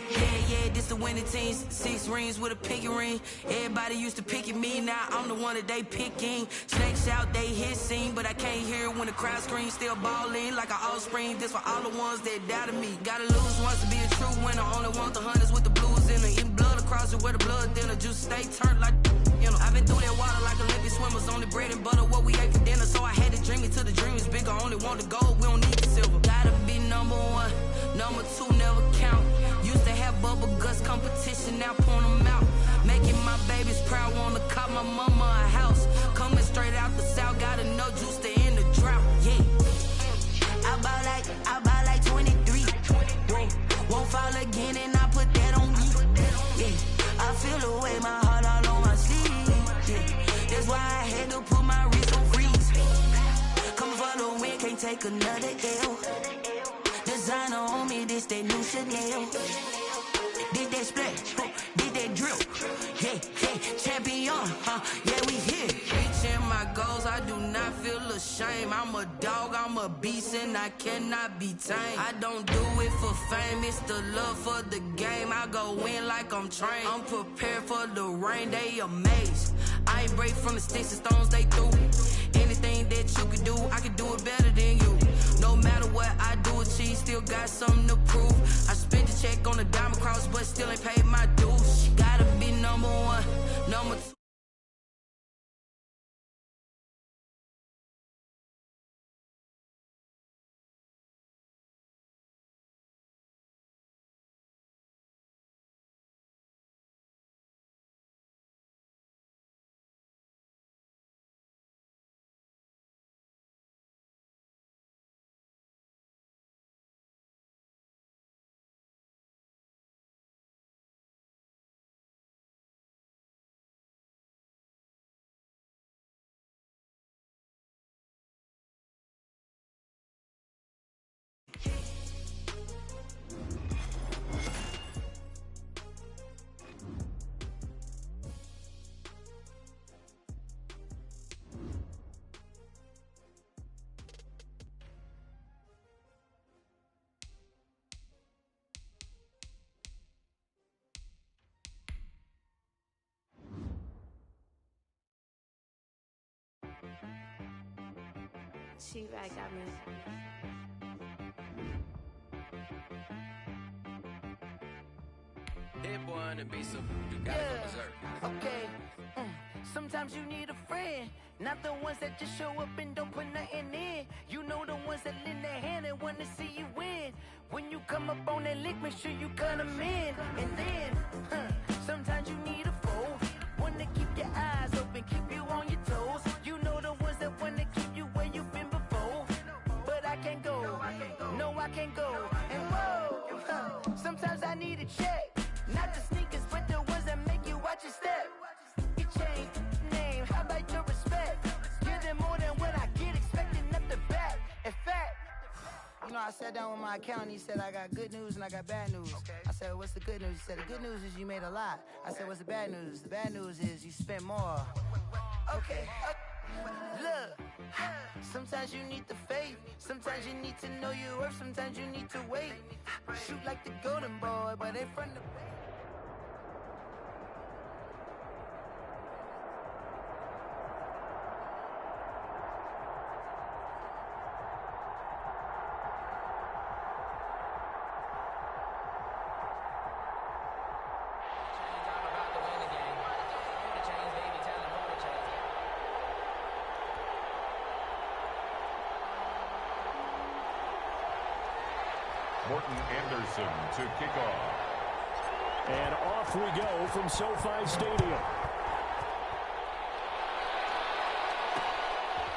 [SPEAKER 10] Yeah, this the winning teams. 6 rings with a pinky ring. Everybody used to pick at me, now I'm the one that they picking. Snakes out, they hit scene, but I can't hear when the crowd screams. Still balling like an offspring. This for all the ones that doubted me. Gotta lose once to be a true winner. Only want the hunters with the blues in it. Eating blood across it where the blood thinner. Juice stay turned like, you know. I've been through that water like Olympic swimmers. Only bread and butter, what we ate for dinner. So I had to dream it till the dream is bigger. Only want the gold, we don't need the silver. Gotta be number 1, number 2 never count. Used to have bubble guts competition, now point them out. Making my babies proud, wanna cop my mama a house. Coming straight out the south, gotta know juice to end the drought. Yeah, I bought like 23. Whoa, won't fall again and I put that on me. Yeah, I feel the way, my heart all on my sleeve. Yeah, that's why I had to put my wrist on freeze. Coming for the win, can't take another L. Designer on me, this that new Chanel. Did that split, did that drill. Yeah, champion, yeah, we here. Reaching my goals, I do not feel ashamed. I'm a dog, I'm a beast, and I cannot be tamed. I don't do it for fame, it's the love for the game. I go in like I'm trained. I'm prepared for the rain, they amazed. I ain't break from the sticks and stones they threw. Anything that you can do, I can do it better than you. No matter what I do, achieve, still got something to prove. I spent the check on the diamond cross, but still ain't paid my dues. Gotta be number 1, number 2.
[SPEAKER 11] She right got me.
[SPEAKER 12] Hit boy on the beat, so you gotta go berserk.
[SPEAKER 10] Okay. Sometimes you need a friend, not the ones that just show up and don't put nothing in. You know the ones that lend their hand and wanna see you win. When you come up on that lick, make sure you cut them in. And then, sometimes you need a foe, one to keep your eyes open, keep you on your toes. You know the ones that wanna keep you where you've been before. But I can't go, no I can't go. And whoa, sometimes I need a check, not the sneakers, but the ones that make you watch your step. You change name, how about your respect? Give them more than what I get, expecting up the back. In fact, you know, I sat down with my accountant, he said I got good news and I got bad news. I said, what's the good news? He said, the good news is you made a lot. I said, what's the bad news? The bad news is you spent more. Okay, look, sometimes you need the faith, sometimes you need to know your worth, sometimes you need to wait. Shoot like the golden boy, but in front of
[SPEAKER 4] Morton Anderson to kick off.
[SPEAKER 2] And off we go from SoFi Stadium.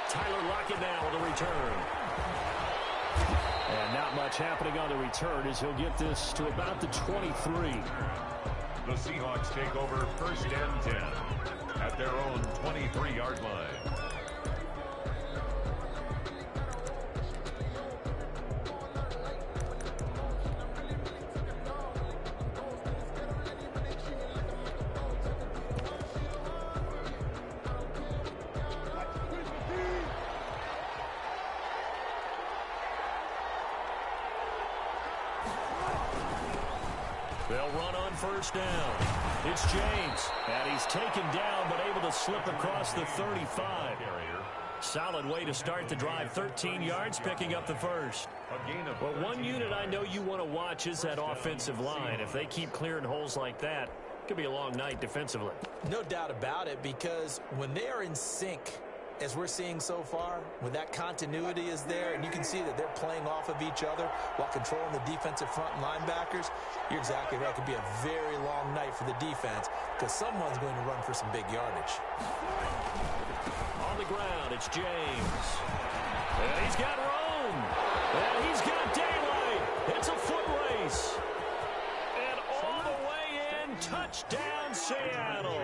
[SPEAKER 2] Tyler Lockett now with a return. And not much happening on the return as he'll get this to about the 23.
[SPEAKER 4] The Seahawks take over first and 10 at their own 23-yard line.
[SPEAKER 2] They'll run on first down. It's James, and he's taken down but able to slip across the 35. Solid way to start the drive. 13 yards, picking up the first. Well, one unit I know you want to watch is that offensive line. If they keep clearing holes like that, it could be a long night defensively.
[SPEAKER 3] No doubt about it, because when they are in sync, as we're seeing so far, when that continuity is there, and you can see that they're playing off of each other while controlling the defensive front linebackers, you're exactly right. It could be a very long night for the defense because someone's going to run for some big yardage.
[SPEAKER 2] On the ground, it's James. And he's got room. And he's got daylight. It's a foot race. And all the way in, touchdown Seattle.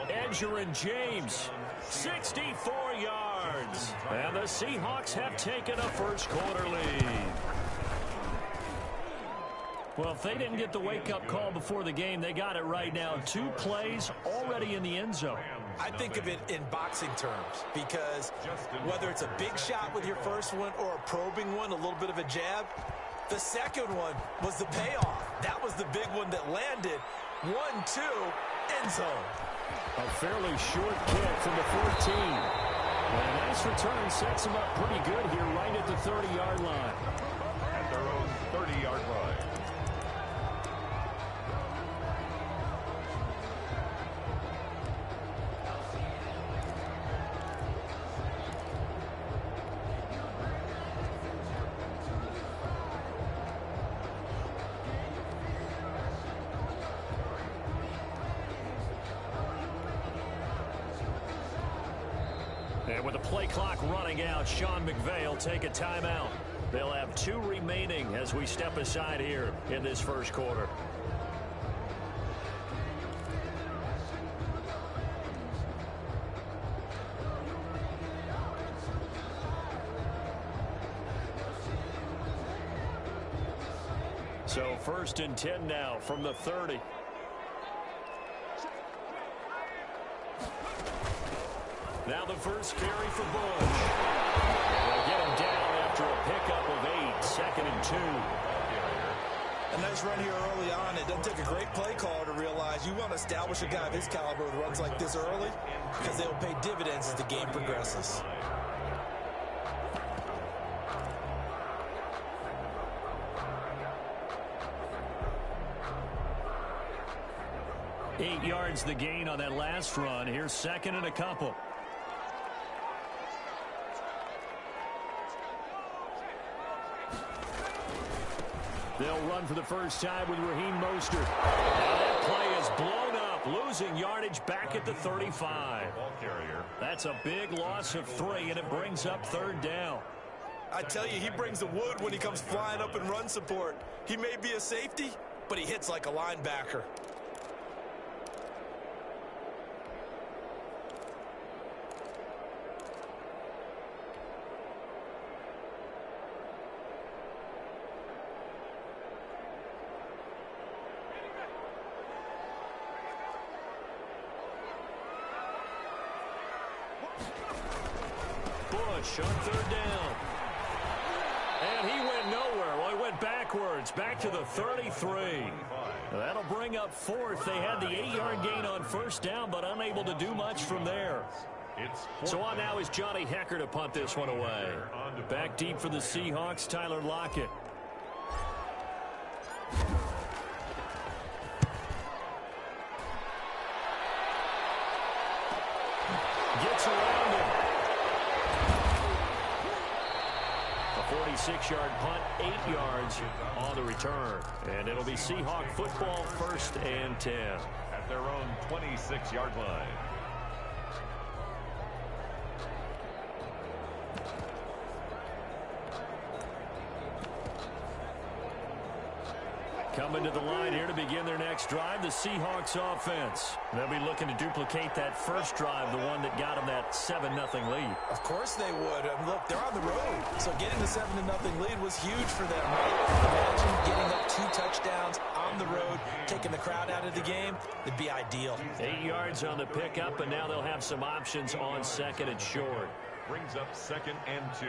[SPEAKER 2] Edgerrin James, 64 yards. And the Seahawks have taken a first quarter lead. Well, if they didn't get the wake-up call before the game, they got it right now. 2 plays already in the end zone.
[SPEAKER 3] I think of it in boxing terms, because whether it's a big shot with your first one or a probing one, a little bit of a jab, the second one was the payoff. That was the big one that landed. 1-2, end zone.
[SPEAKER 2] A fairly short kick from the 14. And a nice return sets them up pretty good here right at the 30-yard line.
[SPEAKER 4] At their own 30-yard line.
[SPEAKER 2] And with the play clock running out, Sean McVay will take a timeout. They'll have 2 remaining as we step aside here in this first quarter. So 1st and 10 now from the 30. Now the first carry for Bush. They'll get him down after a pickup of 8, 2nd and 2.
[SPEAKER 3] A nice run here early on. It doesn't take a great play caller to realize you want to establish a guy of his caliber with runs like this early, because they'll pay dividends as the game progresses.
[SPEAKER 2] Eight yards the gain on that last run. Here's 2nd and a couple. They'll run for the first time with Raheem Mostert. Now that play is blown up, losing yardage back at the 35. That's a big loss of 3, and it brings up 3rd down.
[SPEAKER 3] I tell you, he brings the wood when he comes flying up in run support. He may be a safety, but he hits like a linebacker.
[SPEAKER 2] Bush on 3rd down. And he went nowhere. Well, he went backwards, back to the 33. That'll bring up 4th. They had the 8-yard gain on 1st down, but unable to do much from there. So on now is Johnny Hecker to punt this one away. Back deep for the Seahawks, Tyler Lockett. Gets around him. A 46-yard punt, 8 yards on the return. And it'll be Seahawk football, 1st and 10.
[SPEAKER 4] At their own 26-yard line.
[SPEAKER 2] Coming to the line here to begin their next drive, the Seahawks offense. They'll be looking to duplicate that first drive, the one that got them that 7-0 lead.
[SPEAKER 3] Of course they would. Look, they're on the road, so getting the 7-0 lead was huge for them, right? Imagine getting up 2 touchdowns on the road, taking the crowd out of the game. It'd be ideal.
[SPEAKER 2] 8 yards on the pickup, and now they'll have some options on 2nd and short.
[SPEAKER 4] Brings up 2nd and 2.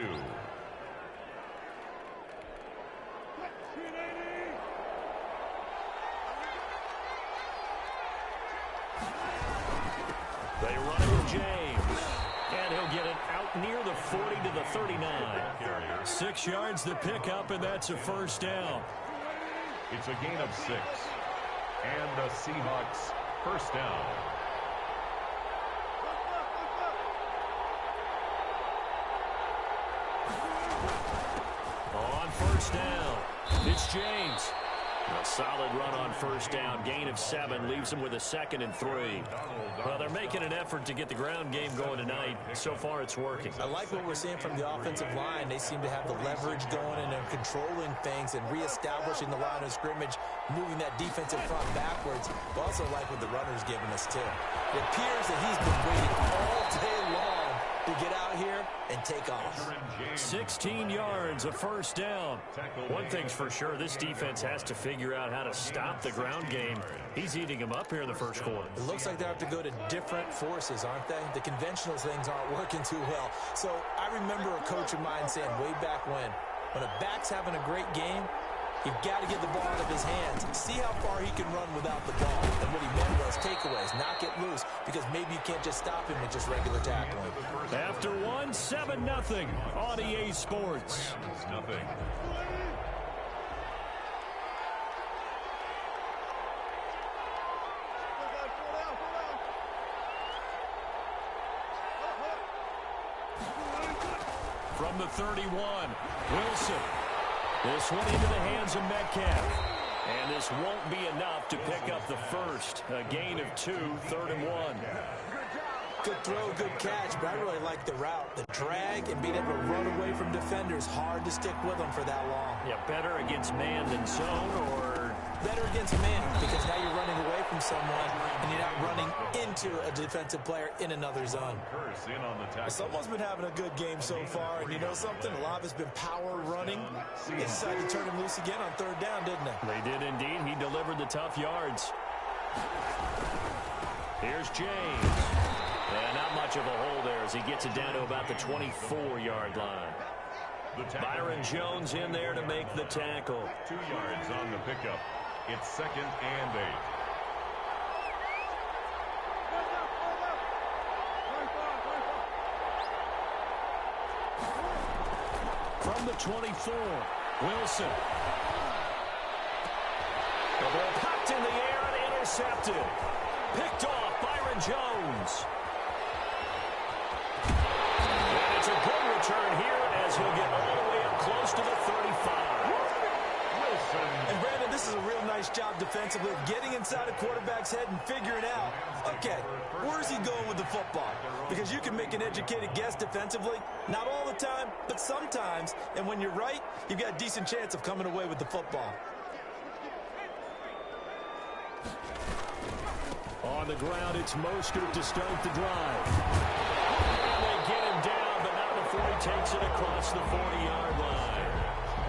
[SPEAKER 2] They run it with James. And he'll get it out near the 40 to the 39. 6 yards to pick up, and that's a first down.
[SPEAKER 4] It's a gain of 6. And the Seahawks first down.
[SPEAKER 2] On first down, it's James. A solid run on first down. Gain of 7 leaves him with a 2nd and 3. Well, they're making an effort to get the ground game going tonight. So far, it's working.
[SPEAKER 3] I like what we're seeing from the offensive line. They seem to have the leverage going, and they're controlling things and reestablishing the line of scrimmage, moving that defensive front backwards. But also like what the runner's giving us, too. It appears that he's been waiting all day long to get out here and take off.
[SPEAKER 2] 16 yards, a first down. One thing's for sure, this defense has to figure out how to stop the ground game. He's eating them up here in the first quarter.
[SPEAKER 3] It looks like they have to go to different forces, aren't they? The conventional things aren't working too well. So I remember a coach of mine saying way back when a back's having a great game, you've got to get the ball out of his hands. See how far he can run without the ball. And what he meant was takeaways, knock it loose, because maybe you can't just stop him with just regular tackling.
[SPEAKER 2] After 1, 7-0 on EA Sports.
[SPEAKER 4] Nothing.
[SPEAKER 2] From the 31, Wilson. This one into the hands of Metcalf. And this won't be enough to pick up the first. A gain of 2, 3rd and 1.
[SPEAKER 3] Good throw, good catch, but I really like the route. The drag and being able to run away from defenders. Hard to stick with them for that long.
[SPEAKER 2] Yeah, better against man than zone, or
[SPEAKER 3] better against man, because now you're running away from someone and you're not running into a defensive player in another zone. Someone's been having a good game so far, and you know something? A lot of it's been power running. They decided to turn him loose again on 3rd down, didn't they?
[SPEAKER 2] They did indeed. He delivered the tough yards. Here's James. And not much of a hole there as he gets it down to about the 24-yard line. Byron Jones in there to make the tackle.
[SPEAKER 4] 2 yards on the pickup. It's 2nd and 8.
[SPEAKER 2] From the 24, Wilson. The ball popped in the air and intercepted. Picked off Byron Jones. And it's a good return here as he'll get all the way up close to the 35.
[SPEAKER 4] Wilson.
[SPEAKER 3] And Brandon, this is a real nice job defensively, getting inside a quarterback's head and figuring out, okay, where's he going with the football? Because you can make an educated guess defensively, not all the time, but sometimes. And when you're right, you've got a decent chance of coming away with the football.
[SPEAKER 2] On the ground, it's Mostert to start the drive. And they get him down, but not before he takes it across the 40-yard line.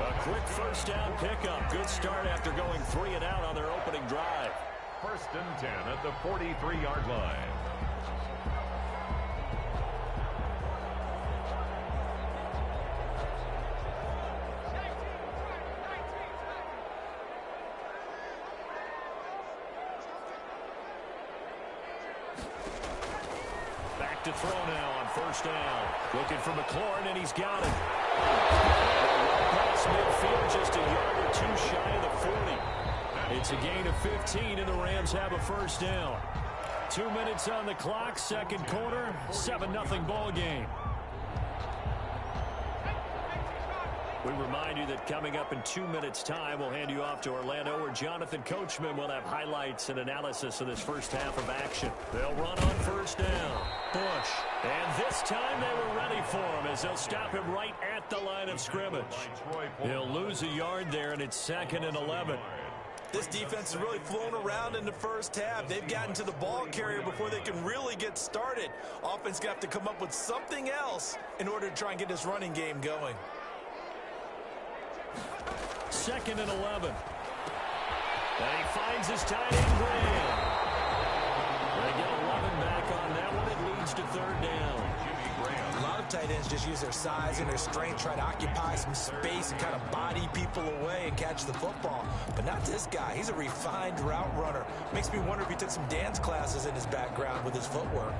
[SPEAKER 2] A quick first down pickup. Good start after going 3 and out on their opening drive.
[SPEAKER 4] 1st and 10 at the 43-yard line.
[SPEAKER 2] Back to throw now on first down. Looking for McLaurin, and he's got it. Past midfield, just a yard or 2 shy of the 40. It's a gain of 15, and the Rams have a first down. 2 minutes on the clock, 2nd quarter, 7-0 ball game. We remind you that coming up in 2 minutes' time, we'll hand you off to Orlando, where Jonathan Coachman will have highlights and analysis of this first half of action. They'll run on first down. Bush. And this time they were ready for him as they'll stop him right at the line of scrimmage. He'll lose a yard there, and it's 2nd and 11.
[SPEAKER 3] This defense has really flown around in the first half. They've gotten to the ball carrier before they can really get started. Offense got to come up with something else in order to try and get this running game going.
[SPEAKER 2] 2nd and 11. And he finds his tight end, Graham. They get 11 back on that one. It leads to 3rd down.
[SPEAKER 3] A lot of tight ends just use their size and their strength, try to occupy some space and kind of body people away and catch the football. But not this guy. He's a refined route runner. Makes me wonder if he took some dance classes in his background with his footwork.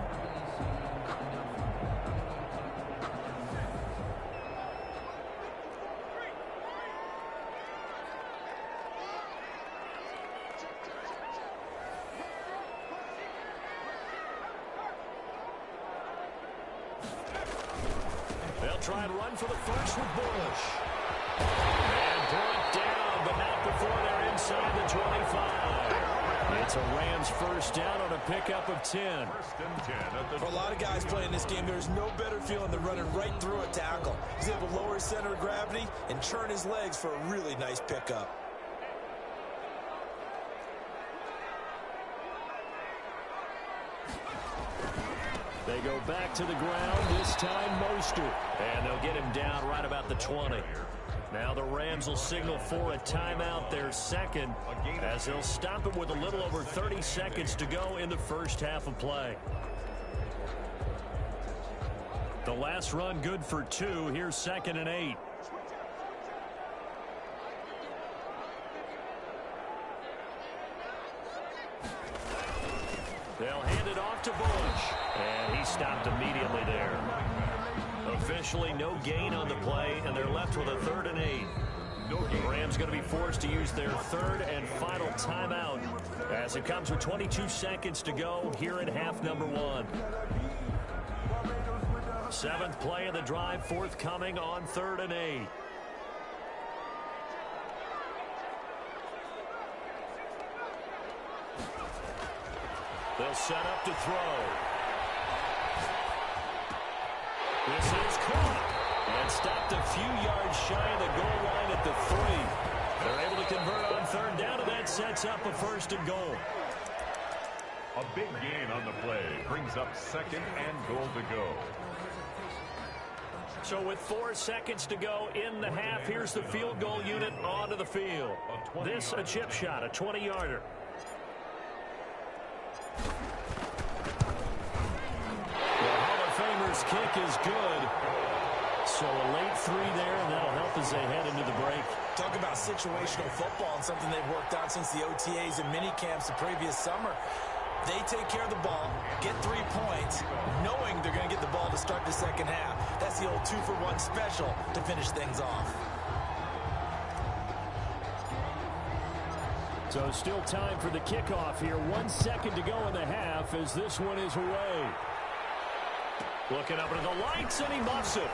[SPEAKER 2] Try and run for the first with Bush. And brought down, but not before they're inside the 25. It's a Rams first down on a pickup of 10.
[SPEAKER 3] For a lot of guys playing this game, there's no better feeling than running right through a tackle. He's able to lower his center of gravity and churn his legs for a really nice pickup.
[SPEAKER 2] They go back to the ground, this time Mostert. And they'll get him down right about the 20. Now the Rams will signal for a timeout, their second, as they'll stop it with a little over 30 seconds to go in the first half of play. The last run good for 2. Here's 2nd and 8. They'll hand it off to Bush. And he stopped immediately there. Officially no gain on the play, and they're left with a 3rd and 8. The Rams going to be forced to use their 3rd and final timeout as it comes with 22 seconds to go here at half number 1. 7th play of the drive forthcoming on 3rd and 8. They'll set up to throw. This is caught and stopped a few yards shy of the goal line at the 3. They're able to convert on 3rd down, and that sets up a 1st and goal.
[SPEAKER 4] A big gain on the play brings up 2nd and goal to go.
[SPEAKER 2] So with 4 seconds to go in the half, here's the field goal unit onto the field. This a chip shot, a 20-yarder. Famer's kick is good. So a late 3 there, and that'll help as they head into the break.
[SPEAKER 3] Talk about situational football and something they've worked out since the OTAs and mini camps the previous summer. They take care of the ball, get 3 points, knowing they're going to get the ball to start the second half. That's the old 2-for-1 special to finish things off.
[SPEAKER 2] So still time for the kickoff here. 1 second to go in the half as this one is away. Looking up into the lights, and he muffs it.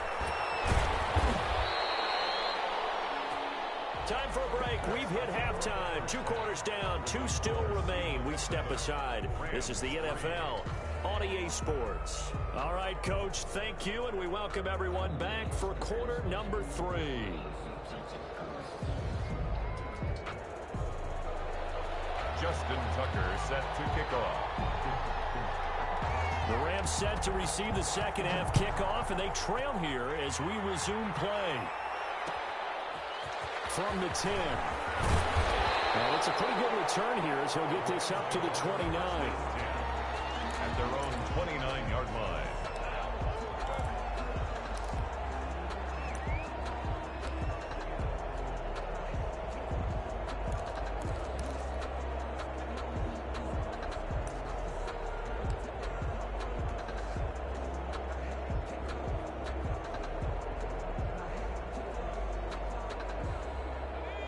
[SPEAKER 2] Time for a break. We've hit halftime. 2 quarters down. 2 still remain. We step aside. This is the NFL on EA Sports. All right, Coach, thank you, and we welcome everyone back for quarter number 3.
[SPEAKER 4] Justin Tucker set to kick off.
[SPEAKER 2] The Rams set to receive the second half kickoff, and they trail here as we resume play. From the 10. Well, it's a pretty good return here as he'll get this up to the 29.
[SPEAKER 4] At their own 29-yard line.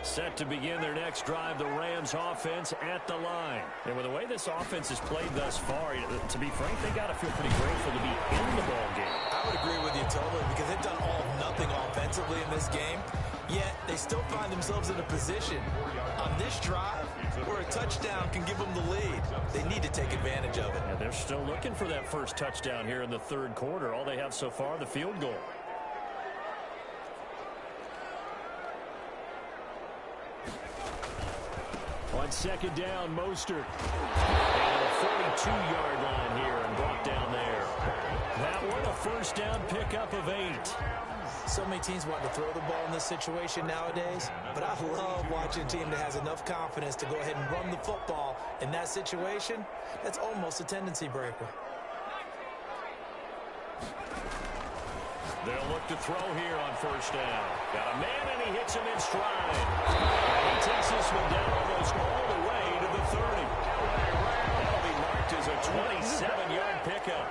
[SPEAKER 2] Set to begin their next drive, the Rams offense at the line. And with the way this offense has played thus far, to be frank, they got to feel pretty grateful to be in the ball game.
[SPEAKER 3] I would agree with you totally because they've done all of nothing offensively in this game, yet they still find themselves in a position on this drive where a touchdown can give them the lead. They need to take advantage of it.
[SPEAKER 2] And they're still looking for that first touchdown here in the 3rd quarter. All they have so far, the field goal. On 2nd down, Mostert. And a 42-yard line here and brought down there. That one, a first down pickup of 8.
[SPEAKER 3] So many teams want to throw the ball in this situation nowadays, but I love watching a team that has enough confidence to go ahead and run the football in that situation. That's almost a tendency breaker.
[SPEAKER 2] They'll look to throw here on first down. Got a man, and he hits him in stride. And he takes this one down almost all the way to the 30. That'll be marked as a 27-yard pickup.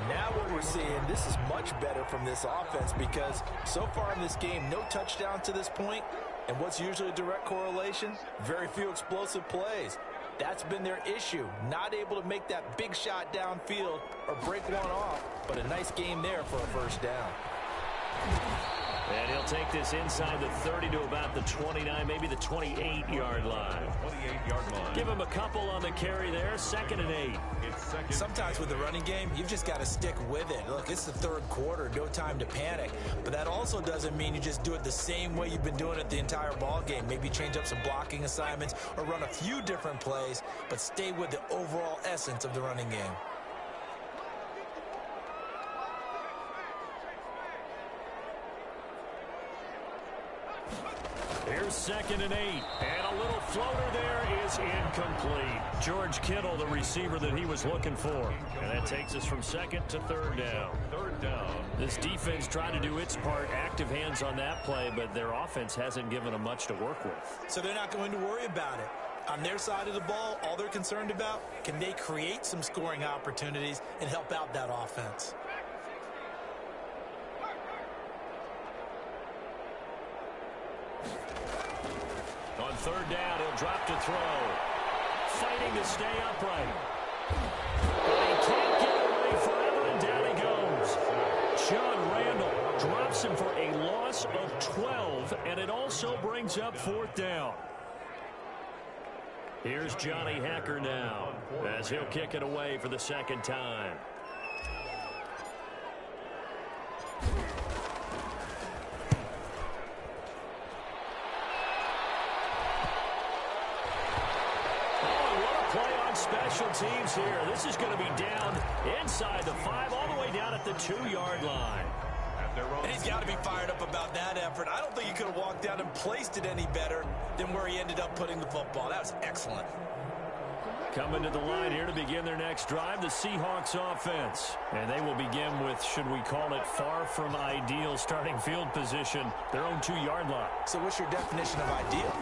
[SPEAKER 3] Now what we're seeing, this is much better from this offense because so far in this game, no touchdown to this point. And what's usually a direct correlation? Very few explosive plays. That's been their issue. Not able to make that big shot downfield or break one off, but a nice game there for a first down.
[SPEAKER 2] And he'll take this inside the 30 to about the 29, maybe the 28-yard line.
[SPEAKER 4] 28-yard line.
[SPEAKER 2] Give him a couple on the carry there, 2nd and 8.
[SPEAKER 3] Sometimes with the running game, you've just got to stick with it. Look, it's the third quarter, no time to panic. But that also doesn't mean you just do it the same way you've been doing it the entire ball game. Maybe change up some blocking assignments or run a few different plays, but stay with the overall essence of the running game.
[SPEAKER 2] Here's 2nd and 8, and a little floater there is incomplete. George Kittle, the receiver that he was looking for. And that takes us from 2nd to 3rd down.
[SPEAKER 4] 3rd down.
[SPEAKER 2] This defense tried to do its part, active hands on that play, but their offense hasn't given them much to work with.
[SPEAKER 3] So they're not going to worry about it. On their side of the ball, all they're concerned about, can they create some scoring opportunities and help out that offense?
[SPEAKER 2] On 3rd down, he'll drop to throw. Fighting to stay upright. But he can't get away forever, and down he goes. John Randall drops him for a loss of 12, and it also brings up 4th down. Here's Johnny Hacker now, as he'll kick it away for the 2nd time. Special teams here. This is going to be down inside the 5, all the way down at the 2-yard line.
[SPEAKER 3] And he's got to be fired up about that effort. I don't think he could have walked down and placed it any better than where he ended up putting the football. That was excellent.
[SPEAKER 2] Coming to the line here to begin their next drive, the Seahawks offense. And they will begin with, should we call it, far from ideal starting field position, their own 2-yard line.
[SPEAKER 3] So what's your definition of ideal?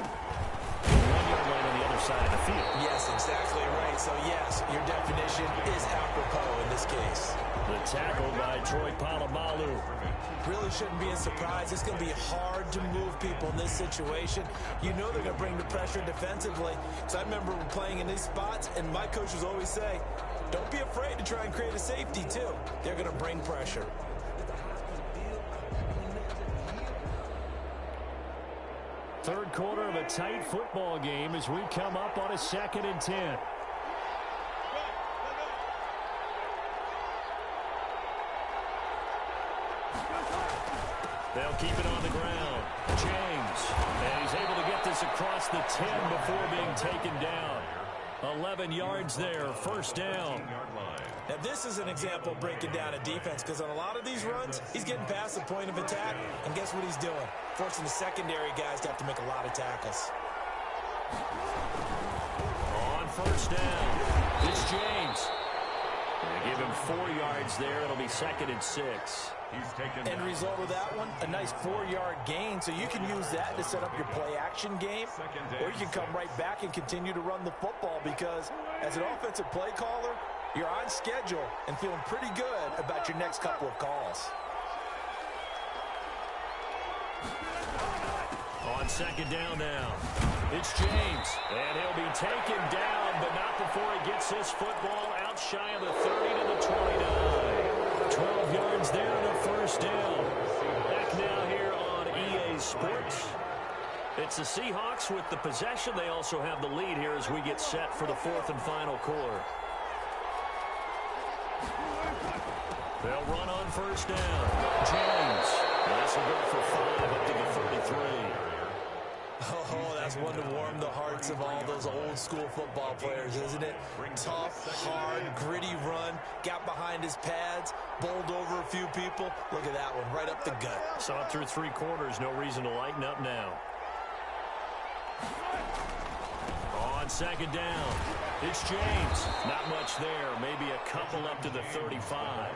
[SPEAKER 2] 1-yard line on the other side of the field.
[SPEAKER 3] Yes, exactly right. So, yes, your definition is apropos in this case.
[SPEAKER 2] The tackle by Troy Polamalu.
[SPEAKER 3] Really shouldn't be a surprise. It's going to be hard to move people in this situation. You know they're going to bring the pressure defensively. So I remember playing in these spots, and my coaches always say, don't be afraid to try and create a safety, too. They're going to bring pressure.
[SPEAKER 2] Third quarter of a tight football game as we come up on a 2nd and 10. They'll keep it on the ground. James, and he's able to get this across the 10 before being taken down. 11 yards there, 1st down.
[SPEAKER 3] Now, this is an example of breaking down a defense because on a lot of these runs, he's getting past the point of attack, and guess what he's doing? Forcing the secondary guys to have to make a lot of tackles.
[SPEAKER 2] On 1st down, it's James. They give him 4 yards there. It'll be 2nd and 6.
[SPEAKER 3] End result of that one, a nice 4-yard gain, so you can use that to set up your play-action game, or you can come right back and continue to run the football because as an offensive play caller, you're on schedule and feeling pretty good about your next couple of calls.
[SPEAKER 2] On 2nd down now, it's James, and he'll be taken down, but not before he gets this football out shy of the 30 to the 29. 12 yards there and a 1st down. Back now here on EA Sports. It's the Seahawks with the possession. They also have the lead here as we get set for the 4th and final quarter. They'll run on 1st down. James. This will go for 5 up to the 33.
[SPEAKER 3] Oh, that's one to warm the hearts of all those old-school football players, isn't it? Tough, hard, gritty run, got behind his pads, bowled over a few people. Look at that one, right up the gut.
[SPEAKER 2] Saw it through 3 quarters, no reason to lighten up now. On 2nd down, it's James. Not much there, maybe a couple up to the 35.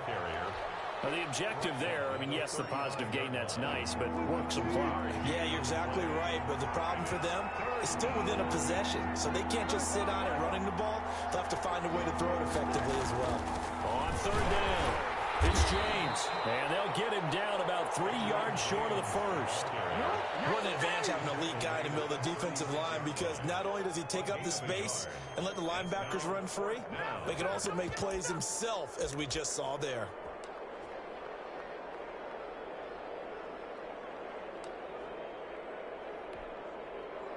[SPEAKER 2] Well, the objective there, I mean, yes, the positive gain, that's nice, but work some clock.
[SPEAKER 3] Yeah, you're exactly right, but the problem for them is still within a possession, so they can't just sit on it running the ball. They'll have to find a way to throw it effectively as well.
[SPEAKER 2] On third down, it's James, and they'll get him down about 3 yards short of the first.
[SPEAKER 3] What an advantage having an elite guy in the middle of the defensive line, because not only does he take up the space and let the linebackers run free, but he can also make plays himself, as we just saw there.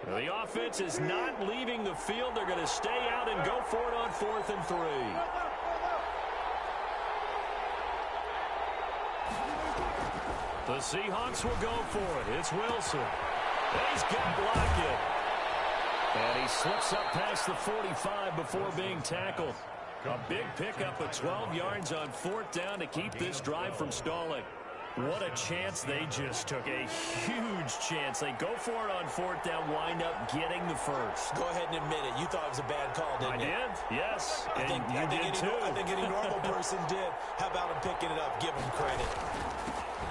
[SPEAKER 2] The offense is not leaving the field. They're going to stay out and go for it on 4th and 3. The Seahawks will go for it. It's Wilson. He's got blocked. And he slips up past the 45 before being tackled. A big pickup of 12 yards on 4th down to keep this drive from stalling. What a chance they just took. A huge chance. They go for it on 4th down, wind up getting the first.
[SPEAKER 3] Go ahead and admit it. You thought it was a bad call, didn't you?
[SPEAKER 2] I did, yes.
[SPEAKER 3] I think any normal person did. How about him picking it up? Give him credit.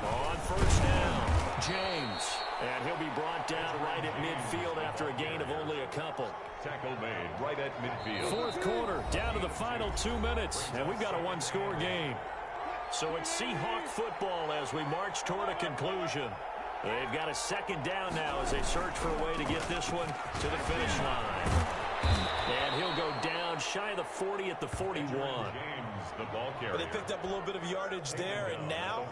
[SPEAKER 2] On 1st down, James. And he'll be brought down right at midfield after a gain of only a couple.
[SPEAKER 4] Tackle made right at midfield.
[SPEAKER 2] 4th quarter, down to the final 2 minutes, and we've got a one-score game. So it's Seahawk football as we march toward a conclusion. They've got a 2nd down now as they search for a way to get this one to the finish line. And he'll go down shy of the 40 at the 41.
[SPEAKER 4] The ball carrier.
[SPEAKER 3] But they picked up a little bit of yardage there, and now,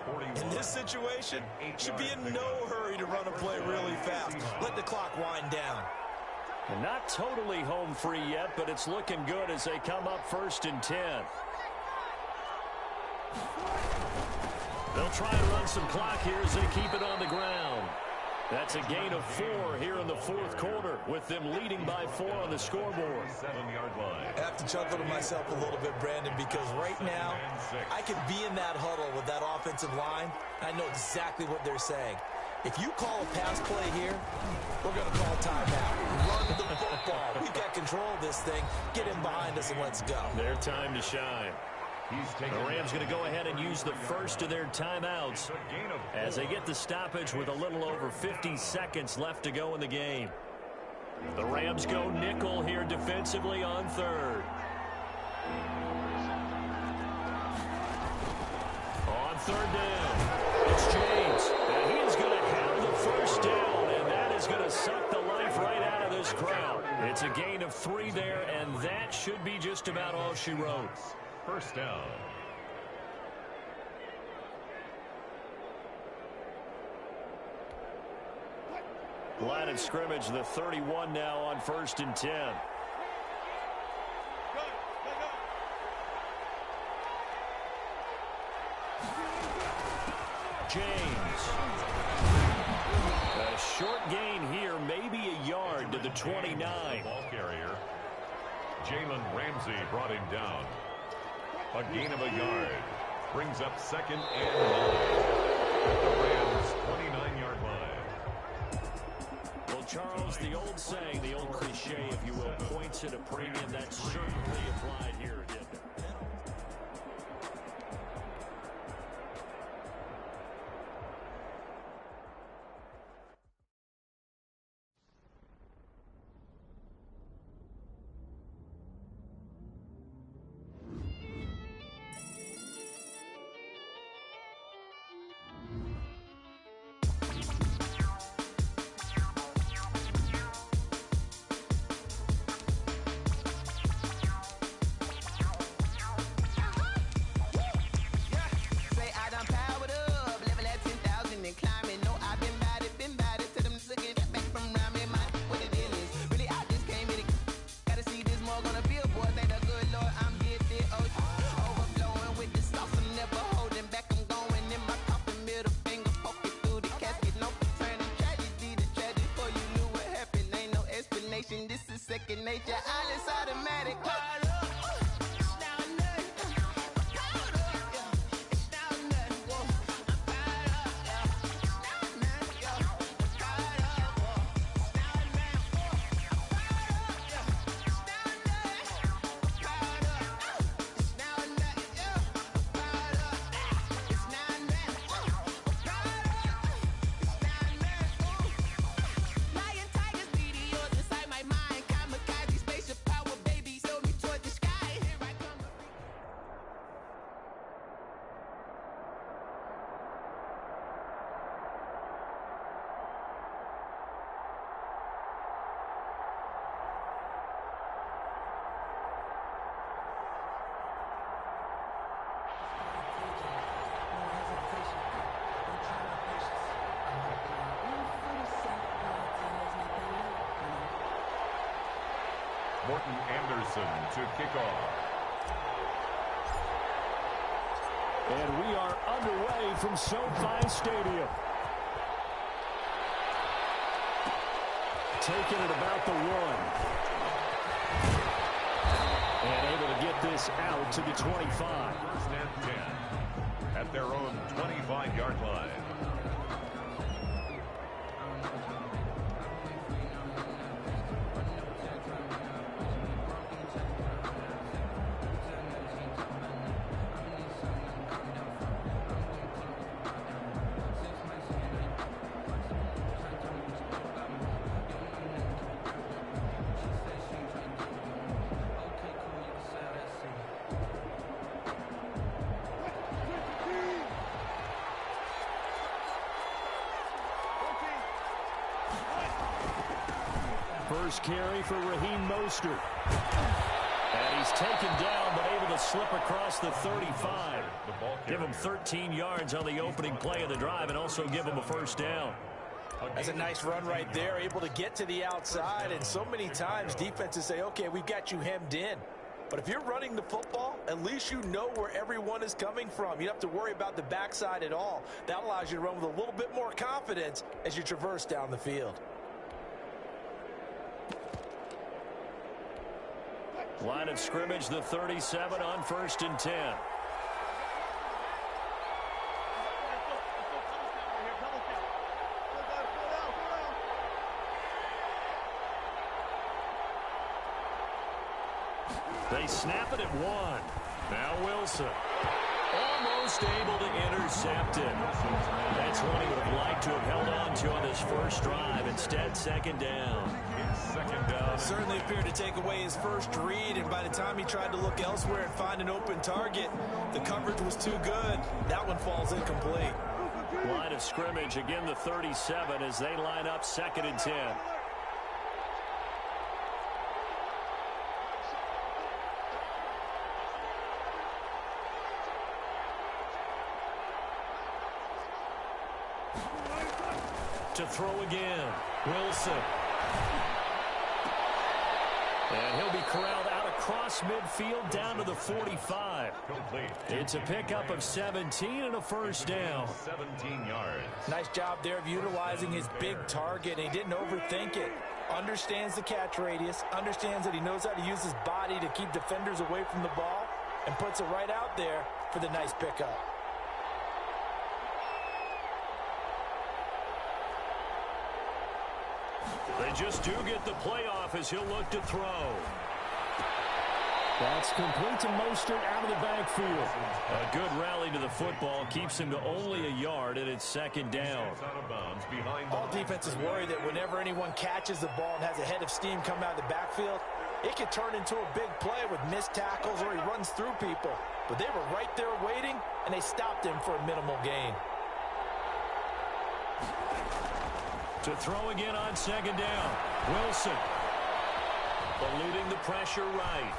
[SPEAKER 3] in this situation, should be in no hurry to run a play really fast. Let the clock wind down.
[SPEAKER 2] And not totally home free yet, but it's looking good as they come up 1st and 10. They'll try and run some clock here as they keep it on the ground. That's a gain of 4 here in the 4th quarter, with them leading by 4 on the scoreboard.
[SPEAKER 4] 7-yard line.
[SPEAKER 3] I have to chuckle to myself a little bit, Brandon, because right now, I could be in that huddle with that offensive line. I know exactly what they're saying. If you call a pass play here, we're going to call timeout. Run the football. We've got control of this thing. Get him behind us and let's go.
[SPEAKER 2] Their time to shine. The Rams going to go ahead and use the first of their timeouts as they get the stoppage with a little over 50 seconds left to go in the game. The Rams go nickel here defensively on 3rd. On 3rd down, it's James. And he is going to have the first down, and that is going to suck the life right out of this crowd. It's a gain of 3 there, and that should be just about all she wrote.
[SPEAKER 4] 1st down.
[SPEAKER 2] Line of scrimmage, the 31 now on 1st and 10. James. A short gain here, maybe a yard to the 29.
[SPEAKER 4] Ball carrier. Jalen Ramsey brought him down. A gain of a yard. Brings up 2nd and 9. At the Rams' 29-yard line.
[SPEAKER 2] Well, Charles, the old saying, the old cliche, if you will, points at a premium. That certainly applied here, didn't it?
[SPEAKER 4] Morton Anderson to kick off.
[SPEAKER 2] And we are underway from SoFi Stadium. Taking it about the 1. And able to get this out to the 25.
[SPEAKER 4] First and 10 at their own 25-yard line.
[SPEAKER 2] First carry for Raheem Mostert. And he's taken down, but able to slip across the 35. Give him 13 yards on the opening play of the drive and also give him a first down.
[SPEAKER 3] That's a nice run right there, able to get to the outside. And so many times defenses say, okay, we've got you hemmed in. But if you're running the football, at least you know where everyone is coming from. You don't have to worry about the backside at all. That allows you to run with a little bit more confidence as you traverse down the field.
[SPEAKER 2] Line of scrimmage, the 37 on 1st and 10. They snap it at 1. Now Wilson. Almost able to intercept it. That's one he would have liked to have held on to on his first drive. Instead, second down.
[SPEAKER 4] Second down.
[SPEAKER 3] Certainly appeared to take away his first read, and by the time he tried to look elsewhere and find an open target, the coverage was too good. That one falls incomplete.
[SPEAKER 2] Line of scrimmage, again the 37 as they line up 2nd and 10. To throw again, Wilson. And he'll be corralled out across midfield down to the 45.
[SPEAKER 4] Complete.
[SPEAKER 2] It's a pickup of 17 and a first down.
[SPEAKER 4] 17 yards.
[SPEAKER 3] Nice job there of utilizing his big target. He didn't overthink it. Understands the catch radius. Understands that he knows how to use his body to keep defenders away from the ball. And puts it right out there for the nice pickup.
[SPEAKER 2] They just do get the playoff as he'll look to throw. That's complete to Mostert out of the backfield. A good rally to the football keeps him to only a yard, and it's second down.
[SPEAKER 3] All defenses worry that whenever anyone catches the ball and has a head of steam come out of the backfield, it could turn into a big play with missed tackles or he runs through people. But they were right there waiting, and they stopped him for a minimal gain.
[SPEAKER 2] To throw again on second down. Wilson. Eluding the pressure right.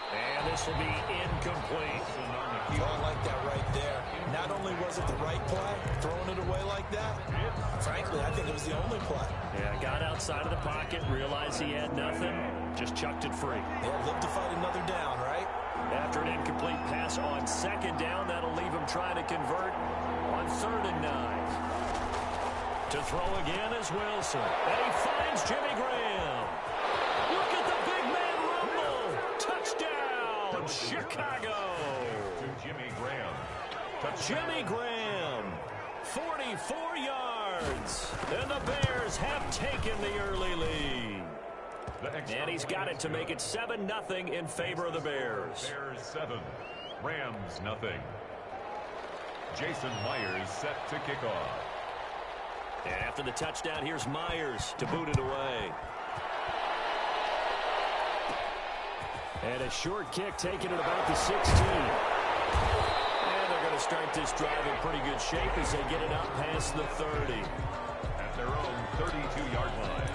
[SPEAKER 2] And this will be incomplete.
[SPEAKER 3] Oh, I like that right there. Not only was it the right play, throwing it away like that, frankly, I think it was the only play.
[SPEAKER 2] Yeah, got outside of the pocket, realized he had nothing, just chucked it free.
[SPEAKER 3] Yeah, live to fight another down, right?
[SPEAKER 2] After an incomplete pass on second down, that'll leave him trying to convert on 3rd and 9. To throw again is Wilson. And he finds Jimmy Graham. Look at the big man rumble. Touchdown, Chicago.
[SPEAKER 4] To Jimmy Graham.
[SPEAKER 2] Jimmy Graham, 44 yards. And the Bears have taken the early lead. And he's got it to make it 7-0 in favor of the Bears.
[SPEAKER 4] Bears 7, Rams 0. Jason Myers set to kick off.
[SPEAKER 2] And after the touchdown, here's Myers to boot it away. And a short kick taken at about the 16. And they're going to start this drive in pretty good shape as they get it out past the 30.
[SPEAKER 4] At their own 32-yard line.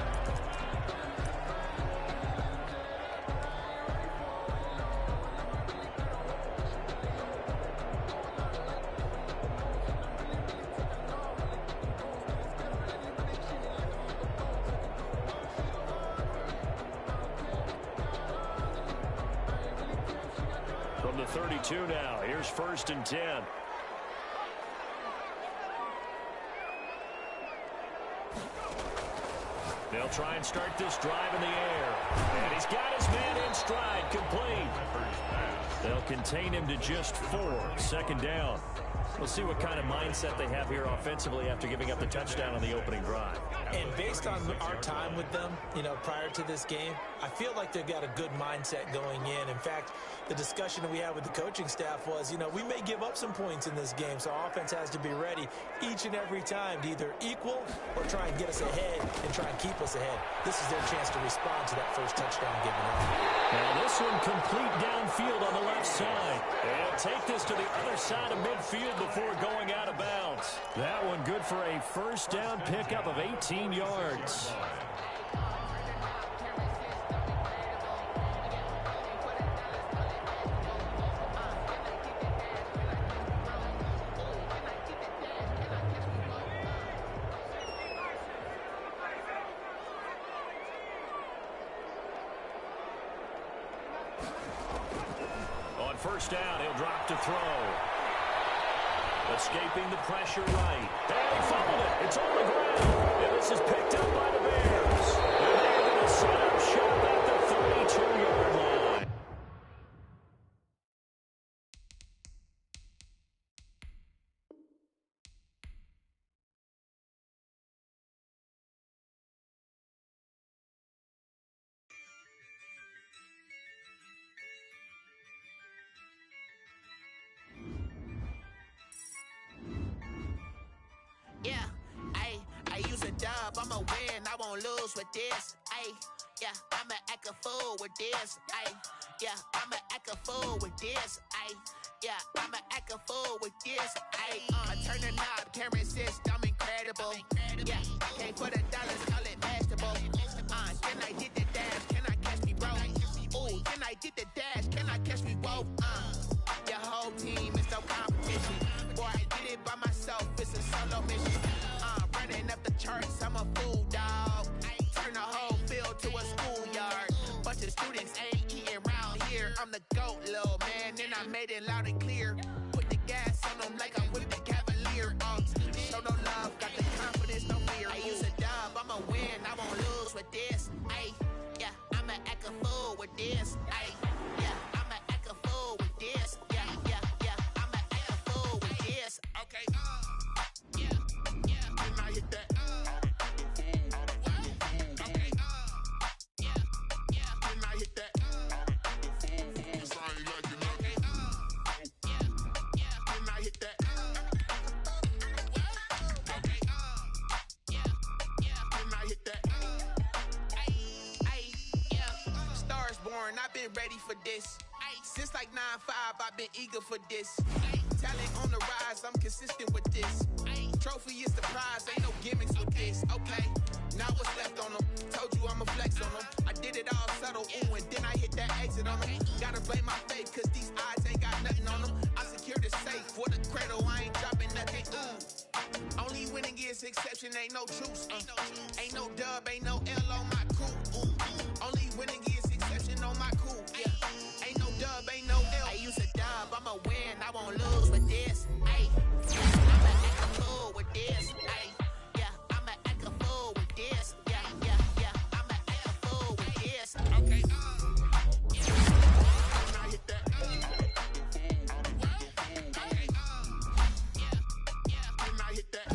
[SPEAKER 2] From the 32 now, here's 1st and 10. They'll try and start this drive in the air. And he's got his man in stride, complete. They'll contain him to just 4. 2nd down. We'll see what kind of mindset they have here offensively after giving up the touchdown on the opening drive.
[SPEAKER 3] And based on our time with them, prior to this game, I feel like they've got a good mindset going in. In fact, the discussion that we had with the coaching staff was, we may give up some points in this game, so our offense has to be ready each and every time to either equal or try and get us ahead and try and keep us ahead. This is their chance to respond to that first touchdown given up.
[SPEAKER 2] Now this one complete downfield on the left side. And take this to the other side of midfield before going out of bounds. That one good for a 1st down pickup of 18 yards. On 1st down, he'll drop to throw. Escaping the pressure right. And he fumbled it. It's on the ground. And this is picked up by the Bears. And they're going to set up shop at the 32-yard line.
[SPEAKER 9] Yeah, I use a dub, I'ma win, I won't lose with this. Yeah, I'ma act a fool with this. Yeah, I'ma act a fool with this. Yeah, I'ma act a fool with this. Turn the knob, camera assist, I'm incredible. Yeah, can't put $1, call it vegetable. Then I did the dash, can I catch me, bro? Ooh, then I did the dash, can I catch me, whoa? Your whole team is no competition. Boy, I did it by myself, it's a solo mission. Running up the charts, I'm a fool, dog. Turn the whole field to a schoolyard. Bunch of students ain't eating round here. I'm the GOAT, little man, and I made it loud and clear. Put the gas on them like I'm with the Cavalier. Show no love, got the confidence, no fear. I use a dub, I'ma win, I won't lose with this. Yeah, I'ma act a fool with this. Yeah, I'ma act a fool with this. Yeah, I'ma act a fool with this. Okay, and I hit that. Okay, and I hit that. Cause I ain't like it. Okay, and I hit that. Okay, and I hit that. Stars born, I've been ready for this. Since like 9-5, I've been eager for this. Talent on the rise, I'm consistent with this. Trophy is the prize, ain't no gimmicks with this. Okay, now what's left on them? Told you I'ma flex on them. I did it all subtle, ooh, and then I hit that exit on them. Gotta blame my faith, cause these odds ain't got nothing on them. I secure the safe for the cradle, I ain't dropping nothing, ooh. Only winning is exception, ain't no truce. Ain't no dub, ain't no L on my crew. Only winning is exception on my crew. Yeah, ain't no dub, ain't no L. I use a dub, I'ma win, I won't lose with this. I'ma act a fool with this. Yeah, I'ma act a fool with this. Yeah, I'ma act a fool with this. Okay, and I hit that. Okay, and I hit that. And I hit that.